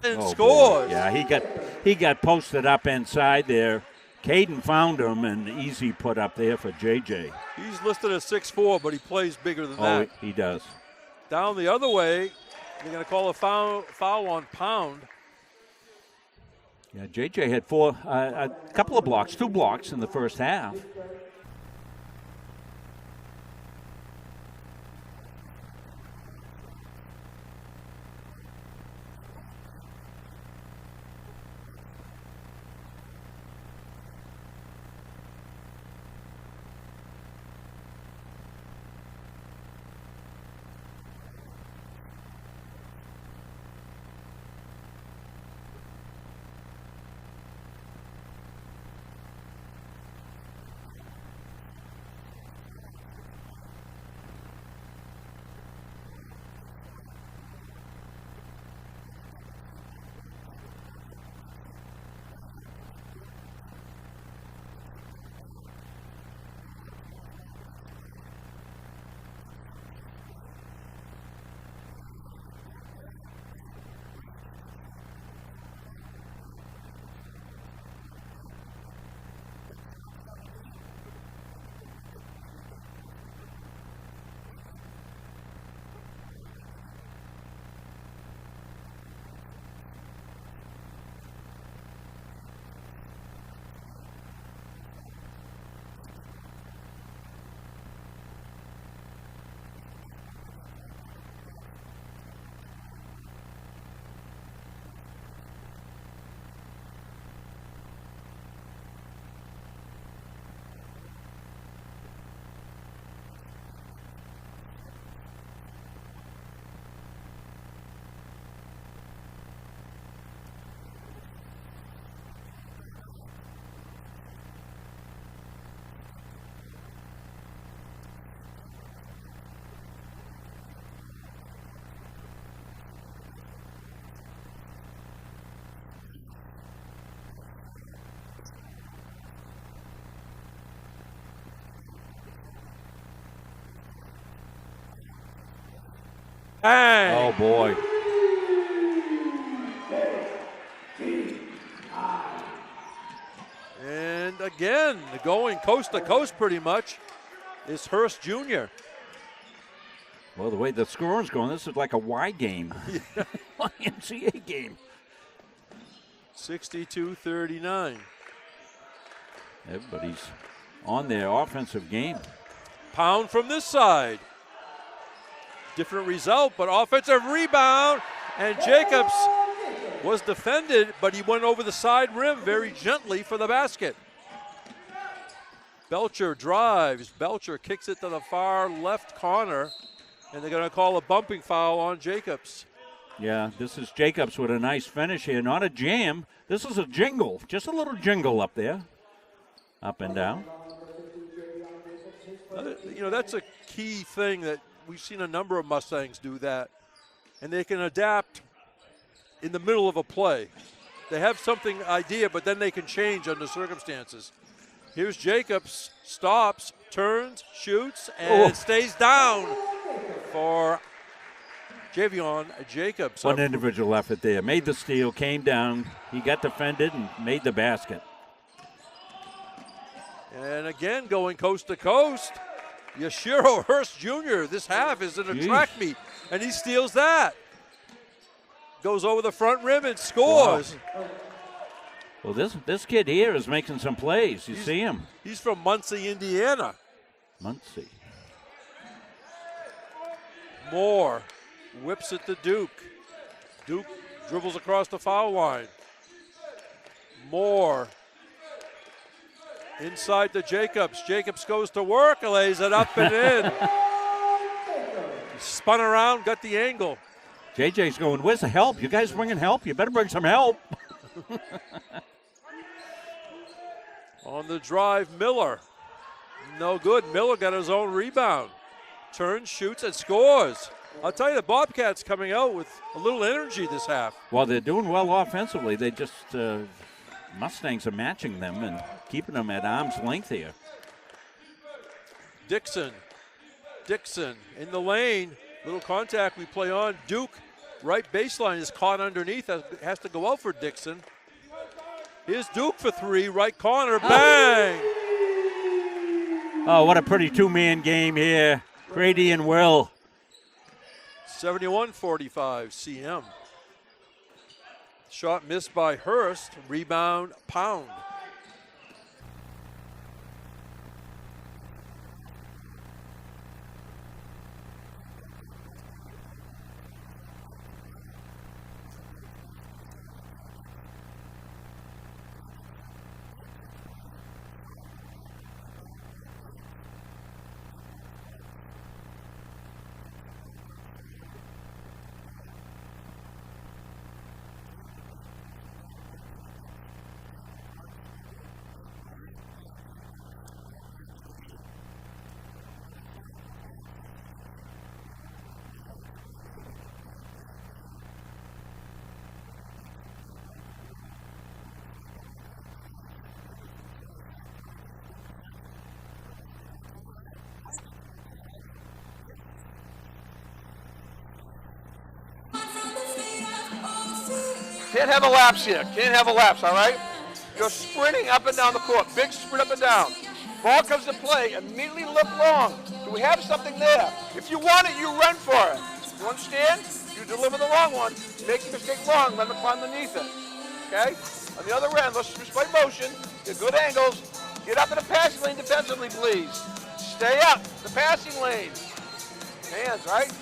And scores. Boy. Yeah, he got posted up inside there. Caden found him, and easy put up there for JJ. He's listed as 6'4", but he plays bigger than that. He does. Down the other way, they're going to call a foul on Pound. Yeah, JJ had a couple of blocks, 2 blocks in the first half. Bang. Oh, boy. And again, going coast to coast pretty much. is Hurst Jr. Well, the way the scoring's going, this is like a Y game. YMCA game. 62-39. Everybody's on their offensive game. Pound from this side. Different result, but offensive rebound. And Jacobs was defended, but he went over the side rim very gently for the basket. Belcher drives. Belcher kicks it to the far left corner, and they're going to call a bumping foul on Jacobs. Yeah, this is Jacobs with a nice finish here. Not a jam. This is a jingle. Just a little jingle up there. Up and down. You know, that's a key thing that we've seen a number of Mustangs do that. And they can adapt in the middle of a play. They have something idea, but then they can change under circumstances. Here's Jacobs, stops, turns, shoots, and stays down for Javion Jacobs. One individual effort there. Made the steal, came down. He got defended and made the basket. And again, going coast to coast, Yashiro Hurst Jr. This half is in a track meet, and he steals that. Goes over the front rim and scores. Wow. Well, this kid here is making some plays. You see him. He's from Muncie, Indiana. Muncie. Moore whips it to Duke. Duke dribbles across the foul line. Moore inside to Jacobs. Jacobs goes to work, lays it up and in. He spun around, got the angle. JJ's going, where's the help? You guys bringing help? You better bring some help. On the drive, Miller. No good. Miller got his own rebound. Turns, shoots, and scores. I'll tell you, the Bobcats coming out with a little energy this half. Well, they're doing well offensively. They just, Mustangs are matching them and keeping them at arm's length here. Dixon in the lane. Little contact we play on. Duke, right baseline, is caught underneath. Has to go out for Dixon. Here's Duke for three, right corner, bang! Oh, what a pretty two-man game here. Grady and Will. 71-45 CM. Shot missed by Hurst, rebound Pound. Can't have a lapse here. Can't have a lapse, all right? You're sprinting up and down the court. Big sprint up and down. Ball comes to play. Immediately look long. Do we have something there? If you want it, you run for it. You understand? You deliver the long one. Make the mistake long. Let them climb underneath it. Okay? On the other end, let's display motion. Get good angles. Get up in the passing lane defensively, please. Stay up. The passing lane. Hands, right?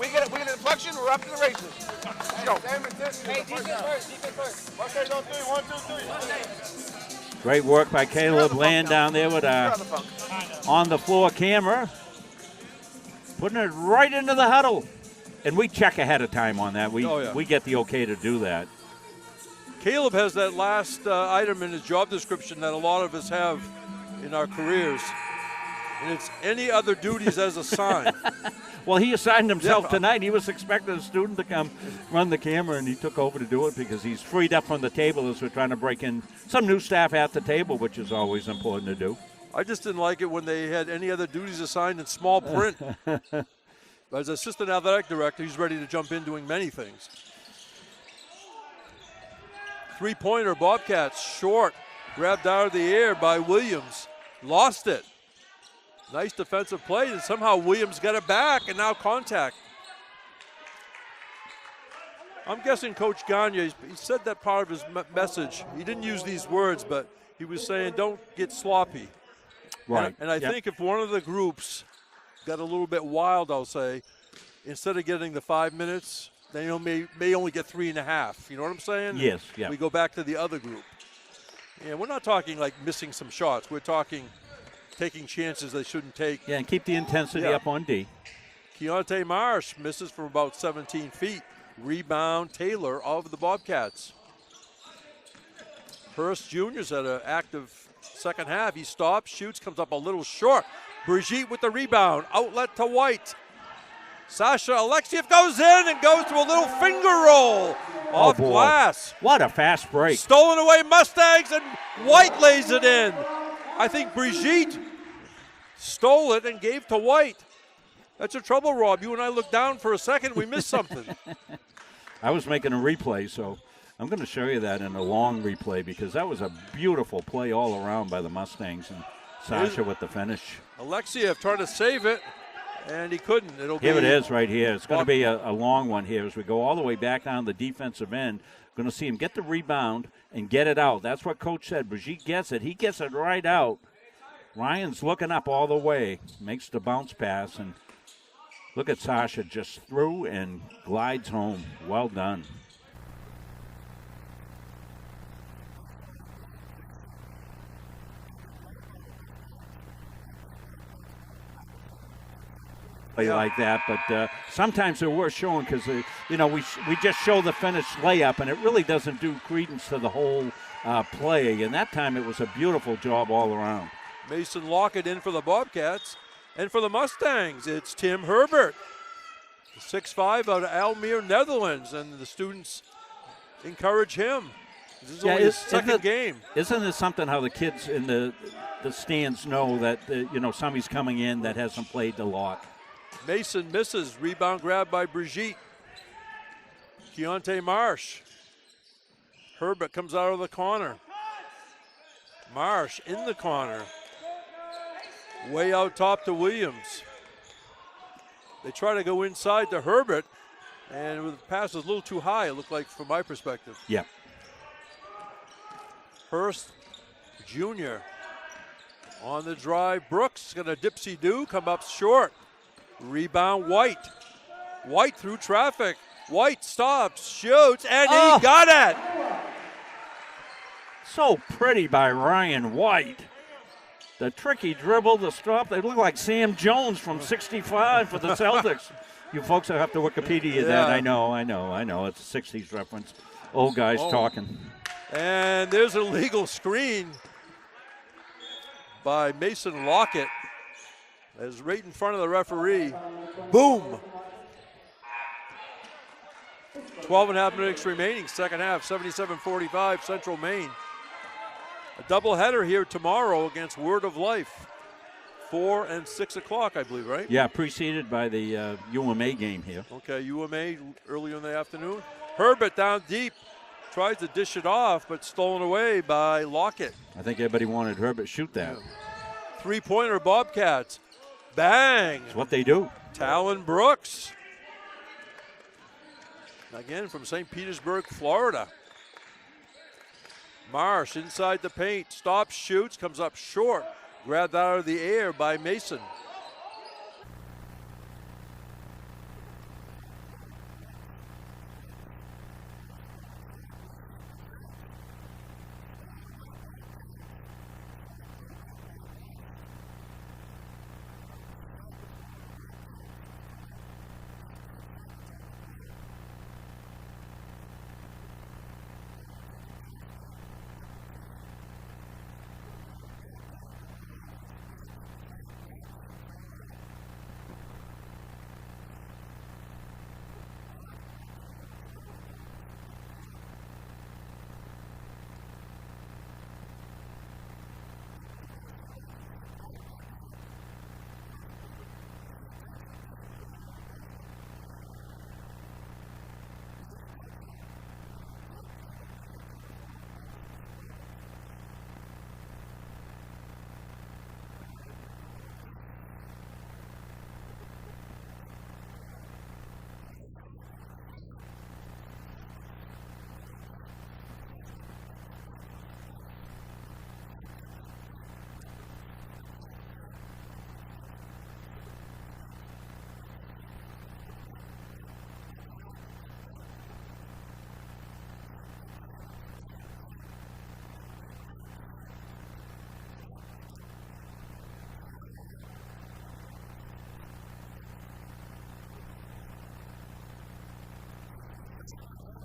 We get a deflection, we're up to the races. Let's go. Hey, defense first. Mustangs on three. 1, 2, 3. Great work by Caleb, laying down there with a on-the-floor camera. Putting it right into the huddle. And we check ahead of time on that. We get the okay to do that. Caleb has that last item in his job description that a lot of us have in our careers. And it's any other duties as assigned. Well, he assigned himself tonight. He was expecting a student to come run the camera, and he took over to do it because he's freed up from the table as we're trying to break in some new staff at the table, which is always important to do. I just didn't like it when they had any other duties assigned in small print. As assistant athletic director, he's ready to jump in doing many things. Three-pointer, Bobcats, short. Grabbed out of the air by Williams. Lost it. Nice defensive play, and somehow Williams got it back, and now contact. I'm guessing Coach Gagne, he said that part of his message. He didn't use these words, but he was saying don't get sloppy. Right. And I think if one of the groups got a little bit wild, I'll say, instead of getting the 5 minutes, they may only get 3.5. You know what I'm saying? Yes, yeah. We go back to the other group. Yeah, we're not talking like missing some shots. We're talking taking chances they shouldn't take. Yeah, and keep the intensity up on D. Keontae Marsh misses from about 17 feet. Rebound Taylor of the Bobcats. Hurst Jr.'s had an active second half. He stops, shoots, comes up a little short. Brigitte with the rebound. Outlet to White. Sasha Alexiev goes in and goes to a little finger roll off glass. What a fast break. Stolen away Mustangs, and White lays it in. I think Brigitte stole it and gave to White. That's your trouble, Rob. You and I looked down for a second. We missed something. I was making a replay, so I'm going to show you that in a long replay because that was a beautiful play all around by the Mustangs and Sasha with the finish. Alexiev trying to save it, and he couldn't. Here it is right here. It's going to be a long one here as we go all the way back down the defensive end. Going to see him get the rebound and get it out. That's what Coach said. Brigitte gets it. He gets it right out. Ryan's looking up all the way. Makes the bounce pass, and look at Sasha just through and glides home. Well done. Like that, but sometimes they're worth showing because we just show the finished layup and it really doesn't do credence to the whole play. And that time it was a beautiful job all around. Mason Lockett in for the Bobcats, and for the Mustangs, it's Tim Herbert, 6'5" out of Almere, Netherlands, and the students encourage him. This is only his second game. Isn't it something how the kids in the stands know that somebody's coming in that hasn't played a lot? Mason misses. Rebound grab by Brigitte. Keontae Marsh. Herbert comes out of the corner. Marsh in the corner. Way out top to Williams. They try to go inside to Herbert, and the pass was a little too high, it looked like, from my perspective. Yeah. Hurst Jr. on the drive. Brooks going to dipsy-do, come up short. Rebound White. White through traffic. White stops, shoots, and he got it. So pretty by Ryan White. The tricky dribble, the stop. They look like Sam Jones from 65 for the Celtics. You folks will have to Wikipedia that. I know. It's a 60s reference. Old guys talking. And there's a legal screen by Mason Lockett. That is right in front of the referee. Boom. 12.5 minutes remaining, second half, 77-45, Central Maine. A doubleheader here tomorrow against Word of Life. 4 and 6 o'clock, I believe, right? Yeah, preceded by the UMA game here. Okay, UMA earlier in the afternoon. Herbert down deep, tries to dish it off, but stolen away by Lockett. I think everybody wanted Herbert to shoot that. Three-pointer Bobcats. Bang! That's what they do. Talon Brooks. Again from St. Petersburg, Florida. Marsh inside the paint, stops, shoots, comes up short. Grabbed out of the air by Mason.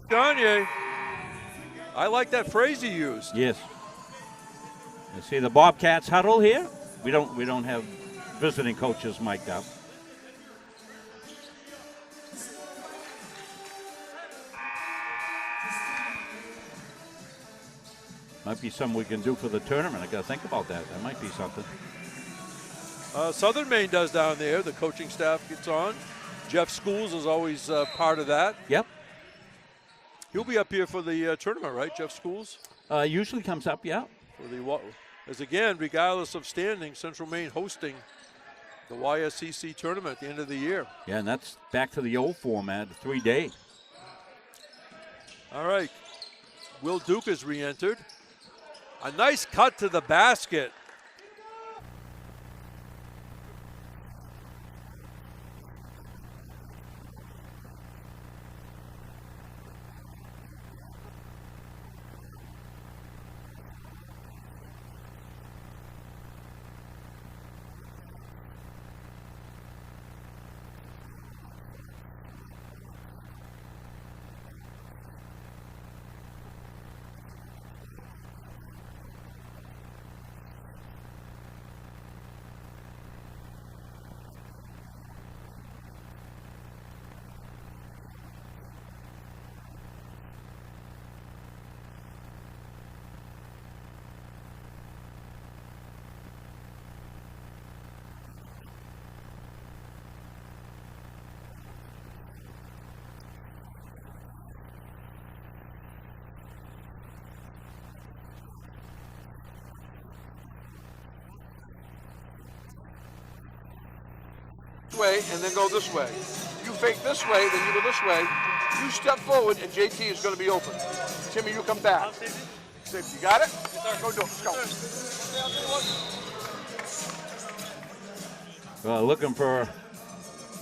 Gagne. I like that phrase he used. Yes. You see the Bobcats huddle here? We don't have visiting coaches mic'd up. Might be something we can do for the tournament. I got to think about that. That might be something. Southern Maine does down there. The coaching staff gets on. Jeff Schools is always part of that. Yep. He'll be up here for the tournament, right, Jeff Schools? Usually comes up, yeah. For the, as again, regardless of standing, Central Maine hosting the YSCC tournament at the end of the year. Yeah, and that's back to the old format, 3-day. All right. Will Duke has re-entered. A nice cut to the basket. Way and then go this way. You fake this way, then you go this way. You step forward and JT is going to be open. Timmy, you come back. You got it? Go do it. Let's go. Well, looking for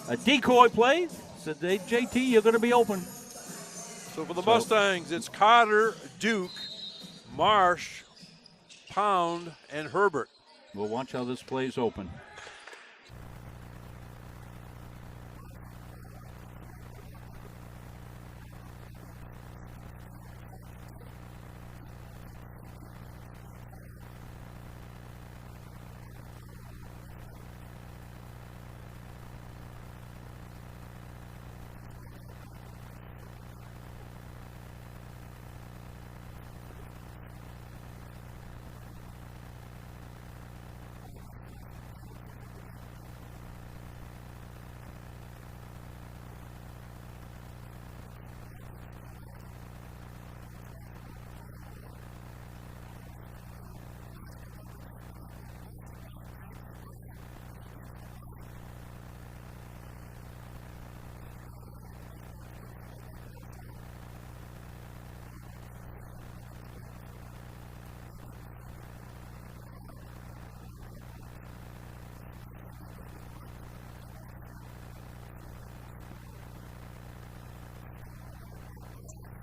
a decoy play. Said, hey, JT, you're going to be open. So for the Mustangs, it's Carter, Duke, Marsh, Pound, and Herbert. We'll watch how this plays open.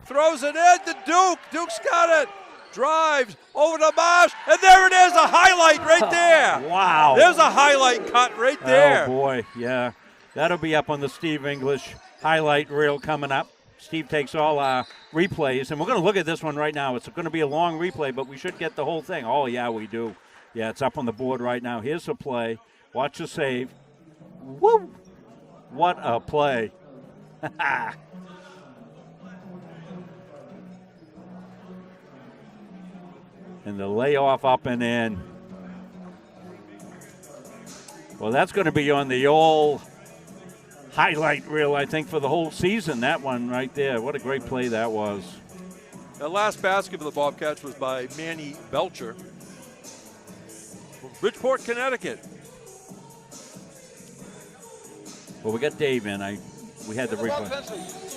Throws it in to Duke. Duke's got it. Drives over to Marsh. And there it is, a highlight right there. Wow. There's a highlight cut right there. Oh, boy, yeah. That'll be up on the Steve English highlight reel coming up. Steve takes all our replays, and we're going to look at this one right now. It's going to be a long replay, but we should get the whole thing. Oh, yeah, we do. Yeah, it's up on the board right now. Here's the play. Watch the save. Woo! What a play. And the layoff up and in. Well, that's going to be on the old highlight reel, I think, for the whole season, that one right there. What a great play that was. The last basket for the Bobcats was by Manny Belcher from Bridgeport, Connecticut. Well, we got Dave in. We had the replay.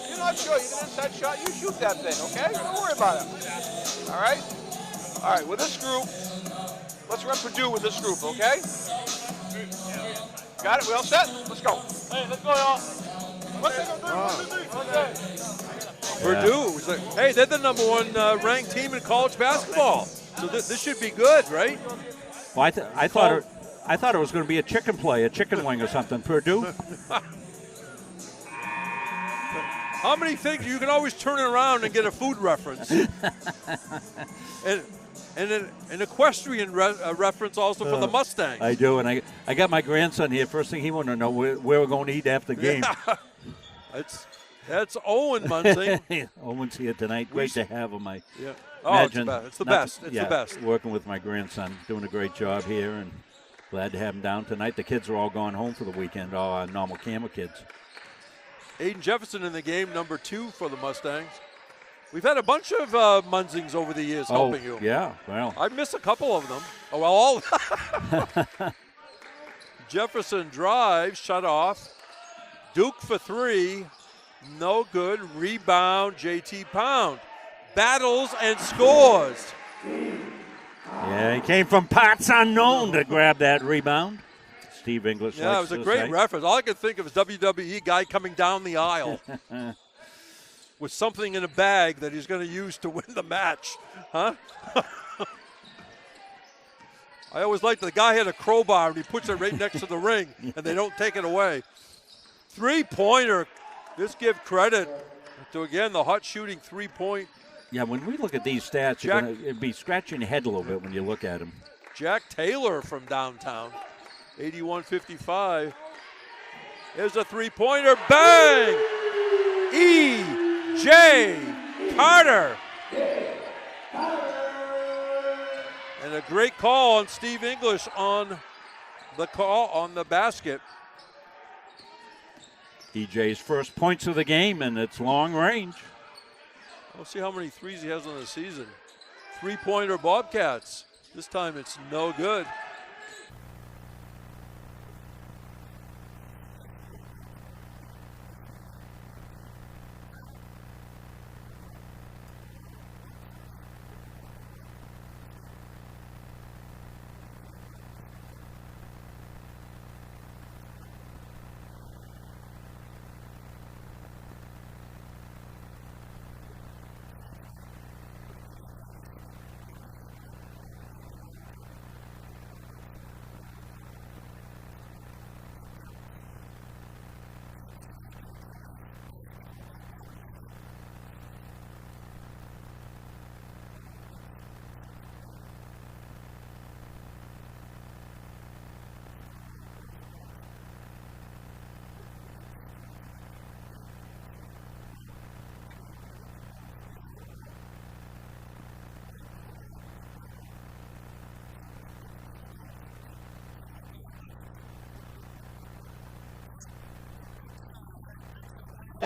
You're not sure. You get an inside shot, you shoot that thing, okay? Don't worry about it. All right? All right, with this group, let's run Purdue with this group, okay? Got it? We all set? Let's go. Hey, let's go, y'all. Purdue, hey, they're the number one ranked team in college basketball. So this should be good, right? Well, I thought it was going to be a chicken play, a chicken wing or something. Purdue. How many things? You can always turn it around and get a food reference. and an equestrian reference also for the Mustangs. I do, and I got my grandson here. First thing he wanted to know where we're going to eat after the game. That's Owen Munsing. Owen's here tonight. Great to have him. Yeah. Oh, it's the best. It's the best. Working with my grandson, doing a great job here, and glad to have him down tonight. The kids are all going home for the weekend, all our normal camera kids. Aiden Jefferson in the game, number 2 for the Mustangs. We've had a bunch of Munsings over the years helping you. Yeah, well. I miss a couple of them. Oh, well, all. Jefferson drives, shut off. Duke for 3. No good. Rebound, JT Pound. Battles and scores. Yeah, he came from parts unknown to grab that rebound. Steve English. Yeah, it was a great reference. All I could think of is WWE guy coming down the aisle with something in a bag that he's going to use to win the match. Huh? I always liked the guy had a crowbar and he puts it right next to the ring and they don't take it away. 3-pointer. Just give credit to, again, the hot shooting 3-point. Yeah, when we look at these stats, you're going to be scratching your head a little bit when you look at them. Jack Taylor from downtown, 81-55. There's a 3-pointer. Bang! E.J. Carter. And a great call on Steve English on the basket. EJ's first points of the game, and it's long range. We'll see how many threes he has on the season. 3-pointer Bobcats. This time it's no good.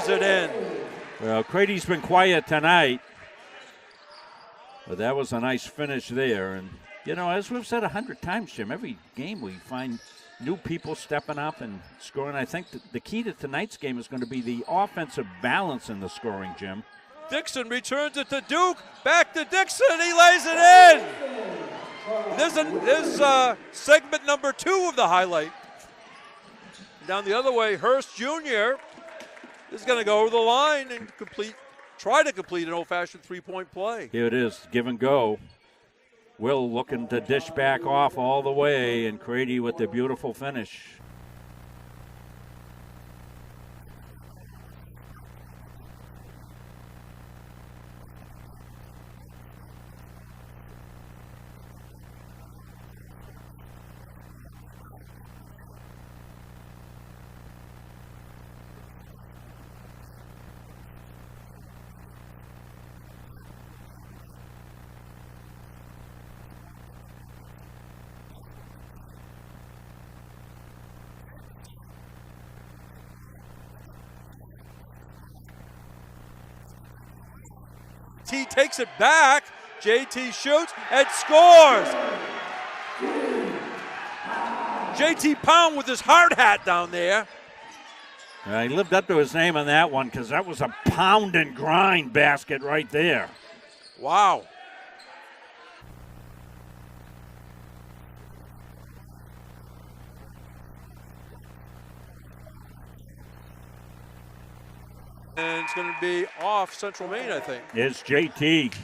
It in. Well, Crady's been quiet tonight, but that was a nice finish there. And, you know, as we've said 100 times, Jim, every game we find new people stepping up and scoring. I think the key to tonight's game is going to be the offensive balance in the scoring, Jim. Dixon returns it to Duke. Back to Dixon. He lays it in. There's segment number 2 of the highlight. Down the other way, Hurst Jr. is going to go over the line and try to complete an old-fashioned 3-point play. Here it is, give and go. Will looking to dish back off all the way, and Crady with the beautiful finish. T takes it back. JT shoots and scores. JT Pound with his hard hat down there. He lived up to his name on that one because that was a pound and grind basket right there. Wow. And it's going to be off Central Maine, I think. It's JT.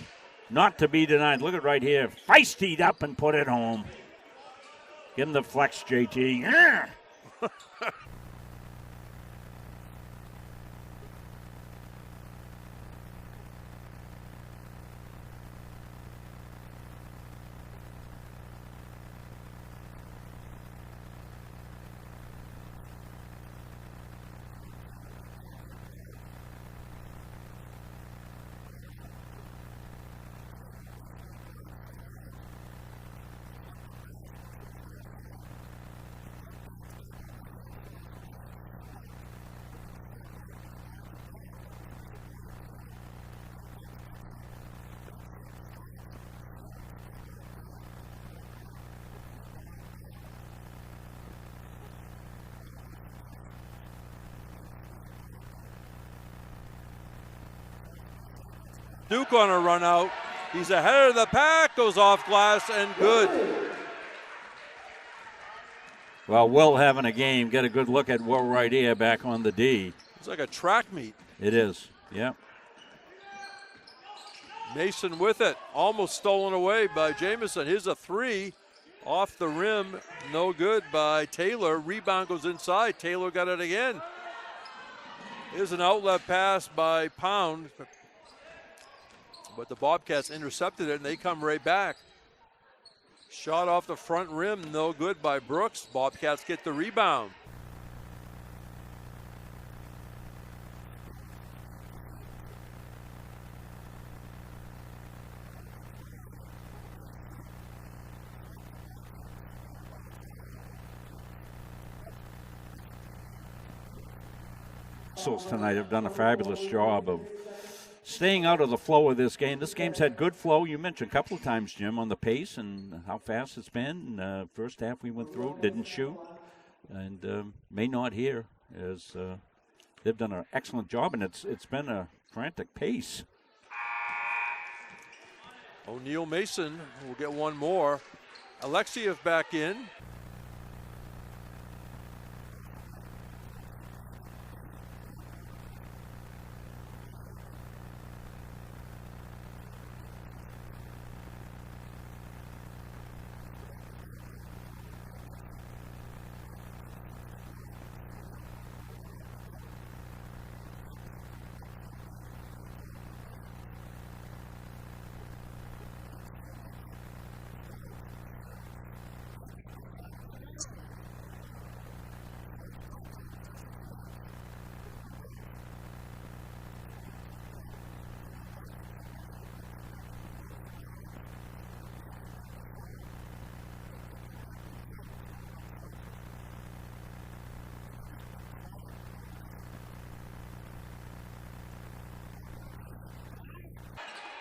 Not to be denied. Look at right here. Feisted up and put it home. Give him the flex, JT. Yeah. Duke on a run out. He's ahead of the pack, goes off glass and good. Well, Will having a game. Get a good look at Will right here back on the D. It's like a track meet. It is, yeah. Mason with it, almost stolen away by Jamison. Here's a three off the rim, no good by Taylor. Rebound goes inside. Taylor got it again. Here's an outlet pass by Pound, but the Bobcats intercepted it and they come right back. Shot off the front rim, no good by Brooks. Bobcats get the rebound. Tonight have done a fabulous job of staying out of the flow of this game. This game's had good flow. You mentioned a couple of times, Jim, on the pace and how fast it's been. First half we went through, didn't shoot, and may not here, as they've done an excellent job, and it's been a frantic pace. O'Neal Mason will get one more. Alexiev back in.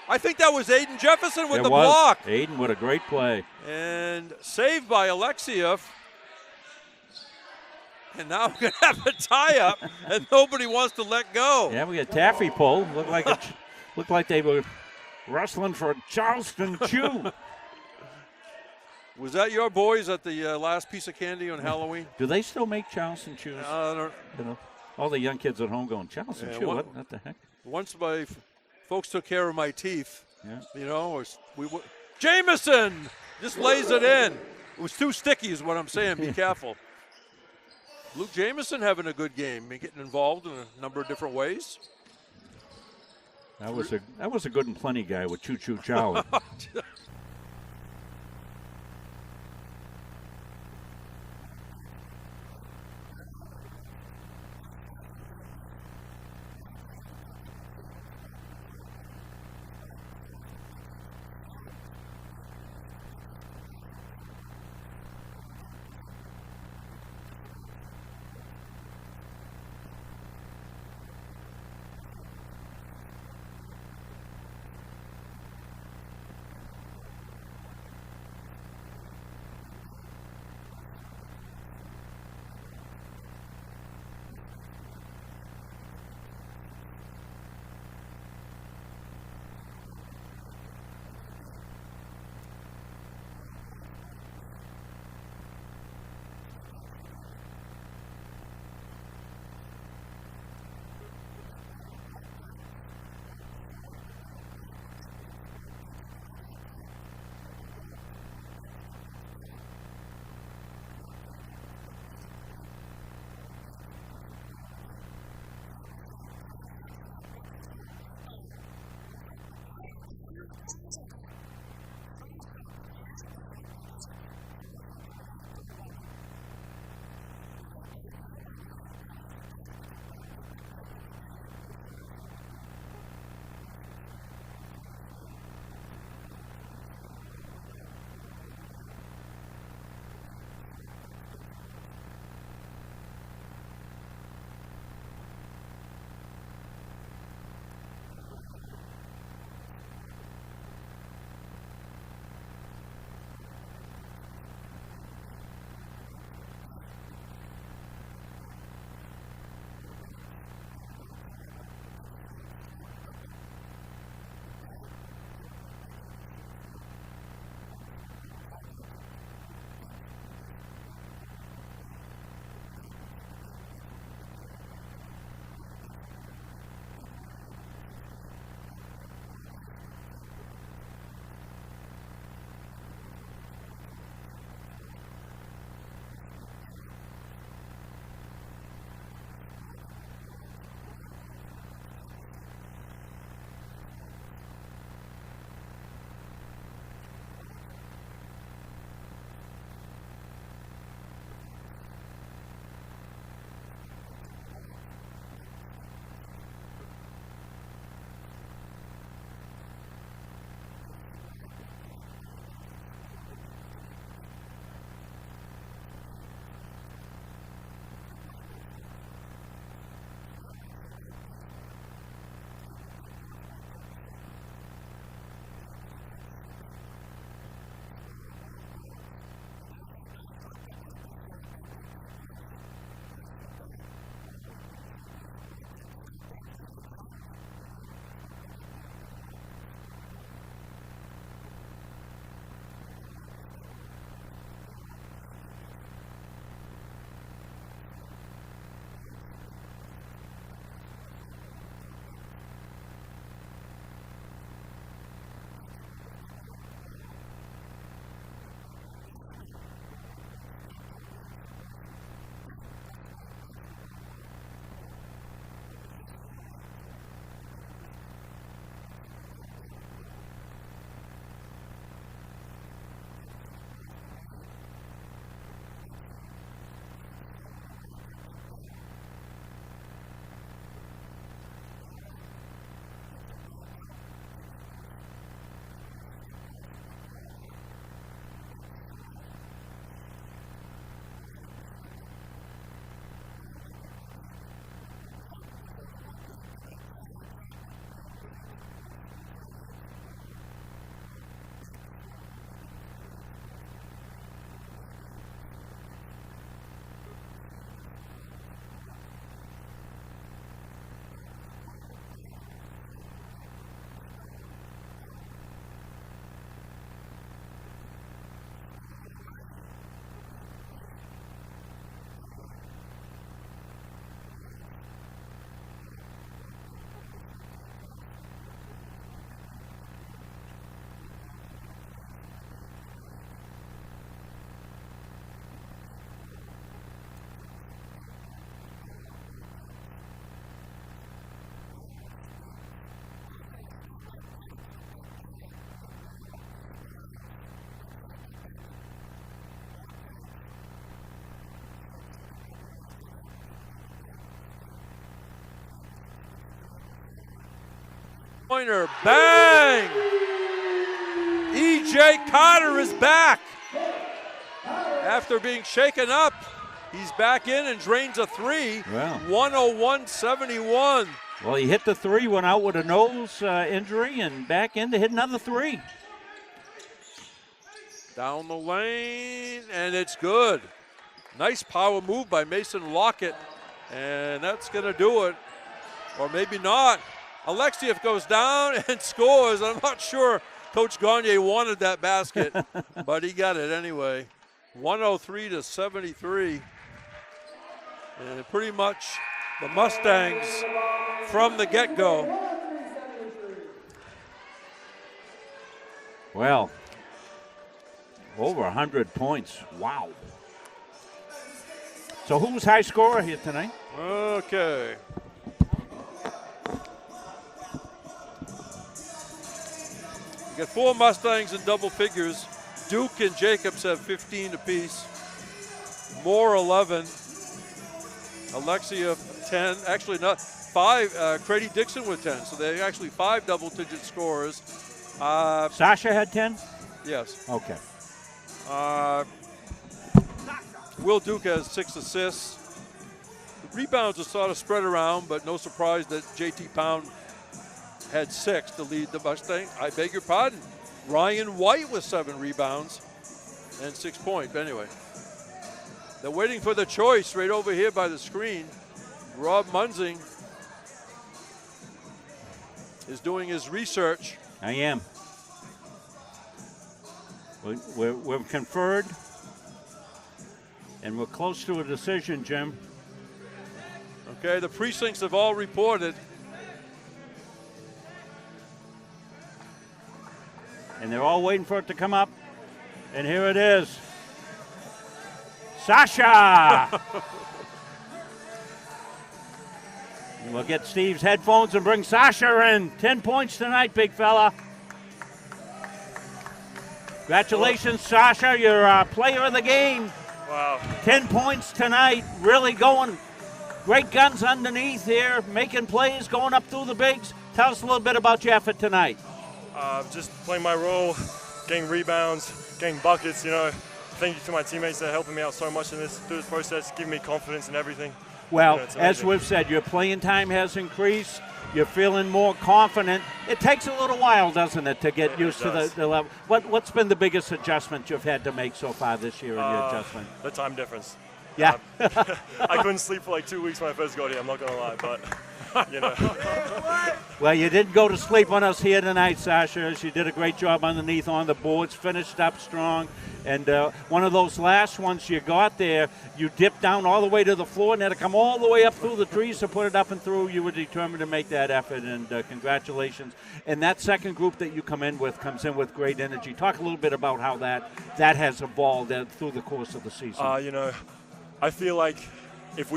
I think that was Aiden Jefferson with the block. Aiden with a great play. And saved by Alexiev. And now we're going to have a tie-up, and nobody wants to let go. Yeah, we got taffy pull. Looked like they were wrestling for a Charleston chew. Was that your boys at the last piece of candy on Halloween? Do they still make Charleston chews? All the young kids at home going, Charleston chew, what the heck? Once my folks took care of my teeth, yeah. Jamison just lays it in. It was too sticky is what I'm saying. Be careful. Luke Jamison having a good game, getting involved in a number of different ways. That was a good and plenty guy with Choo Choo Charlie. Pointer, bang! E.J. Carter is back. After being shaken up, he's back in and drains a three. Wow. 101-71. Well, he hit the three, went out with a nose injury, and back in to hit another three. Down the lane, and it's good. Nice power move by Mason Lockett, and that's going to do it. Or maybe not. Alexiev goes down and scores. I'm not sure Coach Gagne wanted that basket, but he got it anyway. 103-73. And pretty much the Mustangs from the get-go. Well, over 100 points. Wow. So who's high scorer here tonight? Okay. You got 4 Mustangs in double figures. Duke and Jacobs have 15 apiece. Moore 11. Alexia 10. Actually, not 5. Crady Dixon with 10. So they actually 5 double-digit scorers. Sasha had 10? Yes. Okay. Will Duke has 6 assists. The rebounds are sort of spread around, but no surprise that J.T. Pound had 6 to lead the Mustang. I beg your pardon. Ryan White with 7 rebounds and 6 points. Anyway, they're waiting for the choice right over here by the screen. Rob Munzing is doing his research. I am. We've conferred, and we're close to a decision, Jim. Okay, the precincts have all reported. And they're all waiting for it to come up. And here it is. Sasha! We'll get Steve's headphones and bring Sasha in. 10 points tonight, big fella. Congratulations, Sasha. You're player of the game. Wow. 10 points tonight. Really going. Great guns underneath here. Making plays, going up through the bigs. Tell us a little bit about your effort tonight. Just playing my role, getting rebounds, getting buckets, you know. Thank you to my teammates that are helping me out so much through this process, giving me confidence in everything. Well, It's as amazing. we've said, your playing time has increased. You're feeling more confident. It takes a little while, doesn't it, to get used to the level. What's been the biggest adjustment you've had to make so far this year in your adjustment? The time difference. Yeah. I couldn't sleep for like 2 weeks when I first got here, I'm not going to lie, but, you know. Well, you didn't go to sleep on us here tonight, Sasha. You did a great job underneath on the boards, finished up strong. And one of those last ones you got there, you dipped down all the way to the floor and had to come all the way up through the trees to put it up and through. You were determined to make that effort, and congratulations. And that second group that you come in with comes in with great energy. Talk a little bit about how that has evolved through the course of the season. You know, I feel like if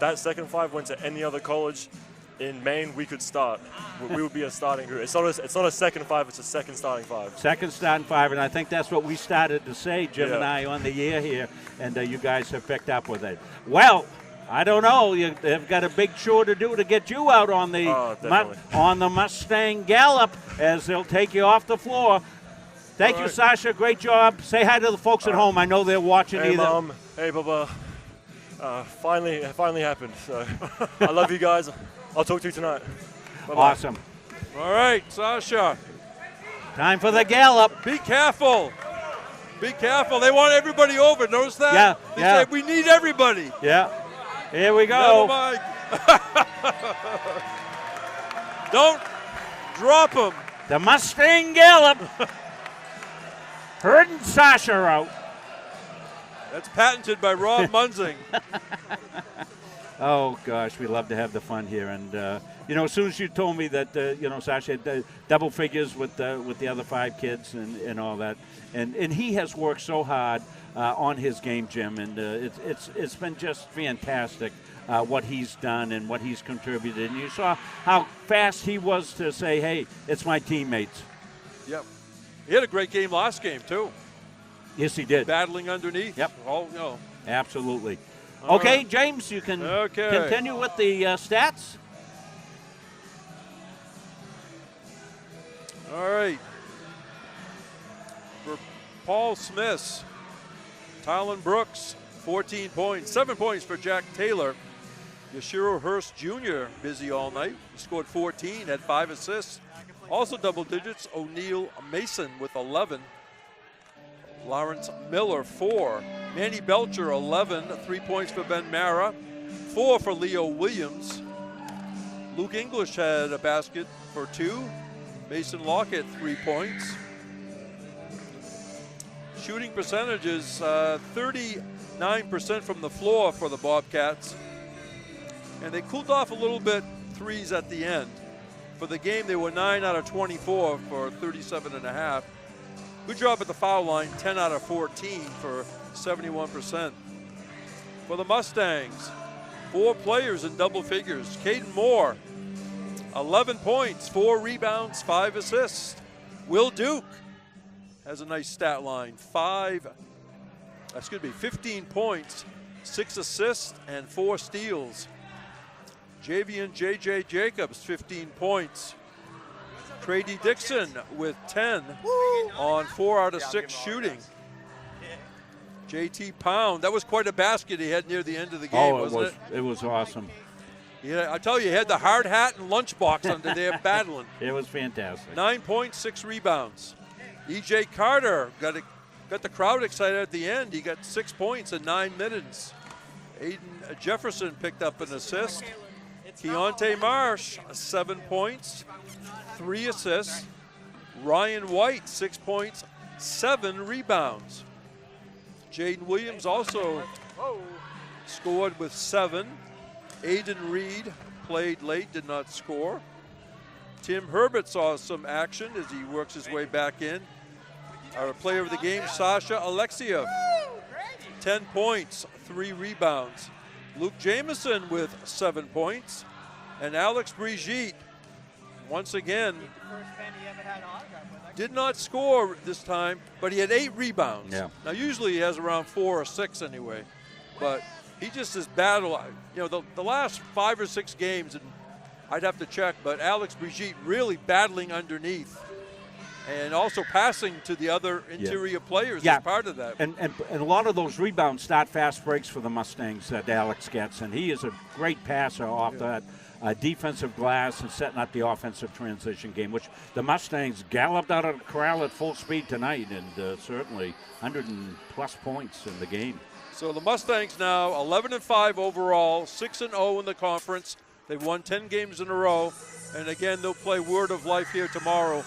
that second 5 went to any other college in Maine, we could start. We would be a starting group. It's not a second 5, it's a second starting 5. Second starting 5, and I think that's what we started to say, Jim and I, on the year here, and you guys have picked up with it. Well, I don't know. They've got a big chore to do to get you out on the Mustang Gallop, as they'll take you off the floor. Thank you, Sasha. Great job. Say hi to the folks at home. I know they're watching. Hey, Mom. Hey, Bubba. Finally, it finally happened. So I love you guys. I'll talk to you tonight. Bye-bye. Awesome. All right, Sasha. Time for the Gallop. Be careful. Be careful. They want everybody over. Notice that? Yeah. They say, we need everybody. Yeah. Here we go. Never mind. Don't drop them. The Mustang Gallop. Herding Sasha out. That's patented by Rob Munzing. Oh, gosh, we love to have the fun here. And, as soon as you told me that, Sasha had double figures with the other 5 kids and all that. And he has worked so hard on his game, Jim. And it's been just fantastic what he's done and what he's contributed. And you saw how fast he was to say, hey, it's my teammates. Yep. He had a great game last game, too. Yes, he did. Battling underneath. Yep. Oh, Absolutely. All Okay, right. James, you can continue with the stats. All right. For Paul Smith, Tylen Brooks, 14 points. 7 points for Jack Taylor. Yashiro Hurst Jr. busy all night. He scored 14, had 5 assists. Also double digits, O'Neal Mason with 11. Lawrence Miller, 4. Manny Belcher, 11. 3 points for Ben Mara. 4 for Leo Williams. Luke English had a basket for 2. Mason Lockett, 3 points. Shooting percentages, 39% from the floor for the Bobcats. And they cooled off a little bit, threes at the end. For the game, they were 9 out of 24 for 37.5. Good job at the foul line, 10 out of 14 for 71%. For the Mustangs, 4 players in double figures. Caden Moore, 11 points, 4 rebounds, 5 assists. Will Duke has a nice stat line, 15 points, 6 assists, and 4 steals. Javian J.J. Jacobs, 15 points. Trady Dixon with 10 on 4 out of 6 shooting. J.T. Pound, that was quite a basket he had near the end of the game, wasn't it? It was awesome. Yeah, I tell you, he had the hard hat and lunchbox under there battling. It was fantastic. 9 points, 6 rebounds. E.J. Carter got the crowd excited at the end. He got 6 points in 9 minutes. Aiden Jefferson picked up an assist. Keontae Marsh, 7 points, 3 assists. Ryan White, 6 points, 7 rebounds. Jaden Williams also scored with 7. Aiden Reed played late, did not score. Tim Herbert saw some action as he works his way back in. Our player of the game, Sasha Alexiev, 10 points, 3 rebounds. Luke Jamison with 7 points. And Alex Brigitte, once again, did not score this time, but he had 8 rebounds. Yeah. Now, usually he has around 4 or 6 anyway, but he just is battle. You know, the last 5 or 6 games, and I'd have to check, but Alex Brigitte really battling underneath and also passing to the other interior players as part of that. And a lot of those rebounds start fast breaks for the Mustangs that Alex gets, and he is a great passer off that defensive glass and setting up the offensive transition game, which the Mustangs galloped out of the corral at full speed tonight, and certainly 100+ points in the game. So the Mustangs now 11-5 overall, 6-0 in the conference. They've won 10 games in a row, and again, they'll play Word of Life here tomorrow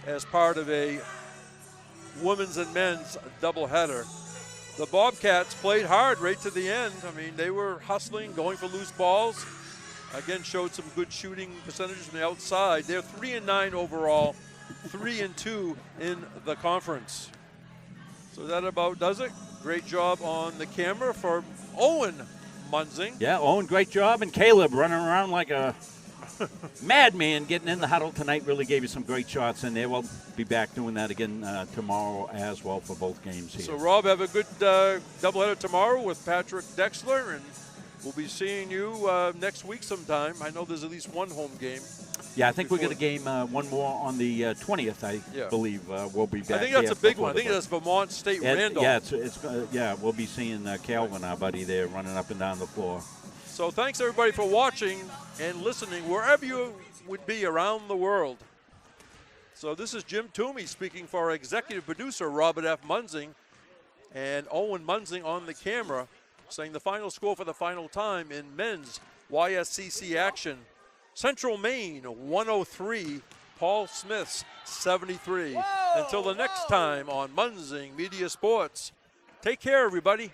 as part of a women's and men's doubleheader. The Bobcats played hard right to the end. I mean, they were hustling, going for loose balls. Again, showed some good shooting percentages from the outside. They're 3-9 overall, 3-2 in the conference. So that about does it. Great job on the camera for Owen Munzing. Yeah, Owen, great job. And Caleb running around like a madman getting in the huddle tonight. Really gave you some great shots in there. We'll be back doing that again tomorrow as well for both games here. So, Rob, have a good doubleheader tomorrow with Patrick Dexler, and we'll be seeing you next week sometime. I know there's at least one home game. Yeah, I think we got a game, one more on the 20th, I believe. We'll be back. I think that's a big one. I think that's Vermont State Randolph. Yeah, we'll be seeing Calvin, our buddy there, running up and down the floor. So thanks, everybody, for watching and listening wherever you would be around the world. So this is Jim Toomey speaking for our executive producer, Robert F. Munzing, and Owen Munzing on the camera, saying the final score for the final time in men's YSCC action. Central Maine 103, Paul Smith's 73. Until the next time on Munzing Media Sports, take care, everybody.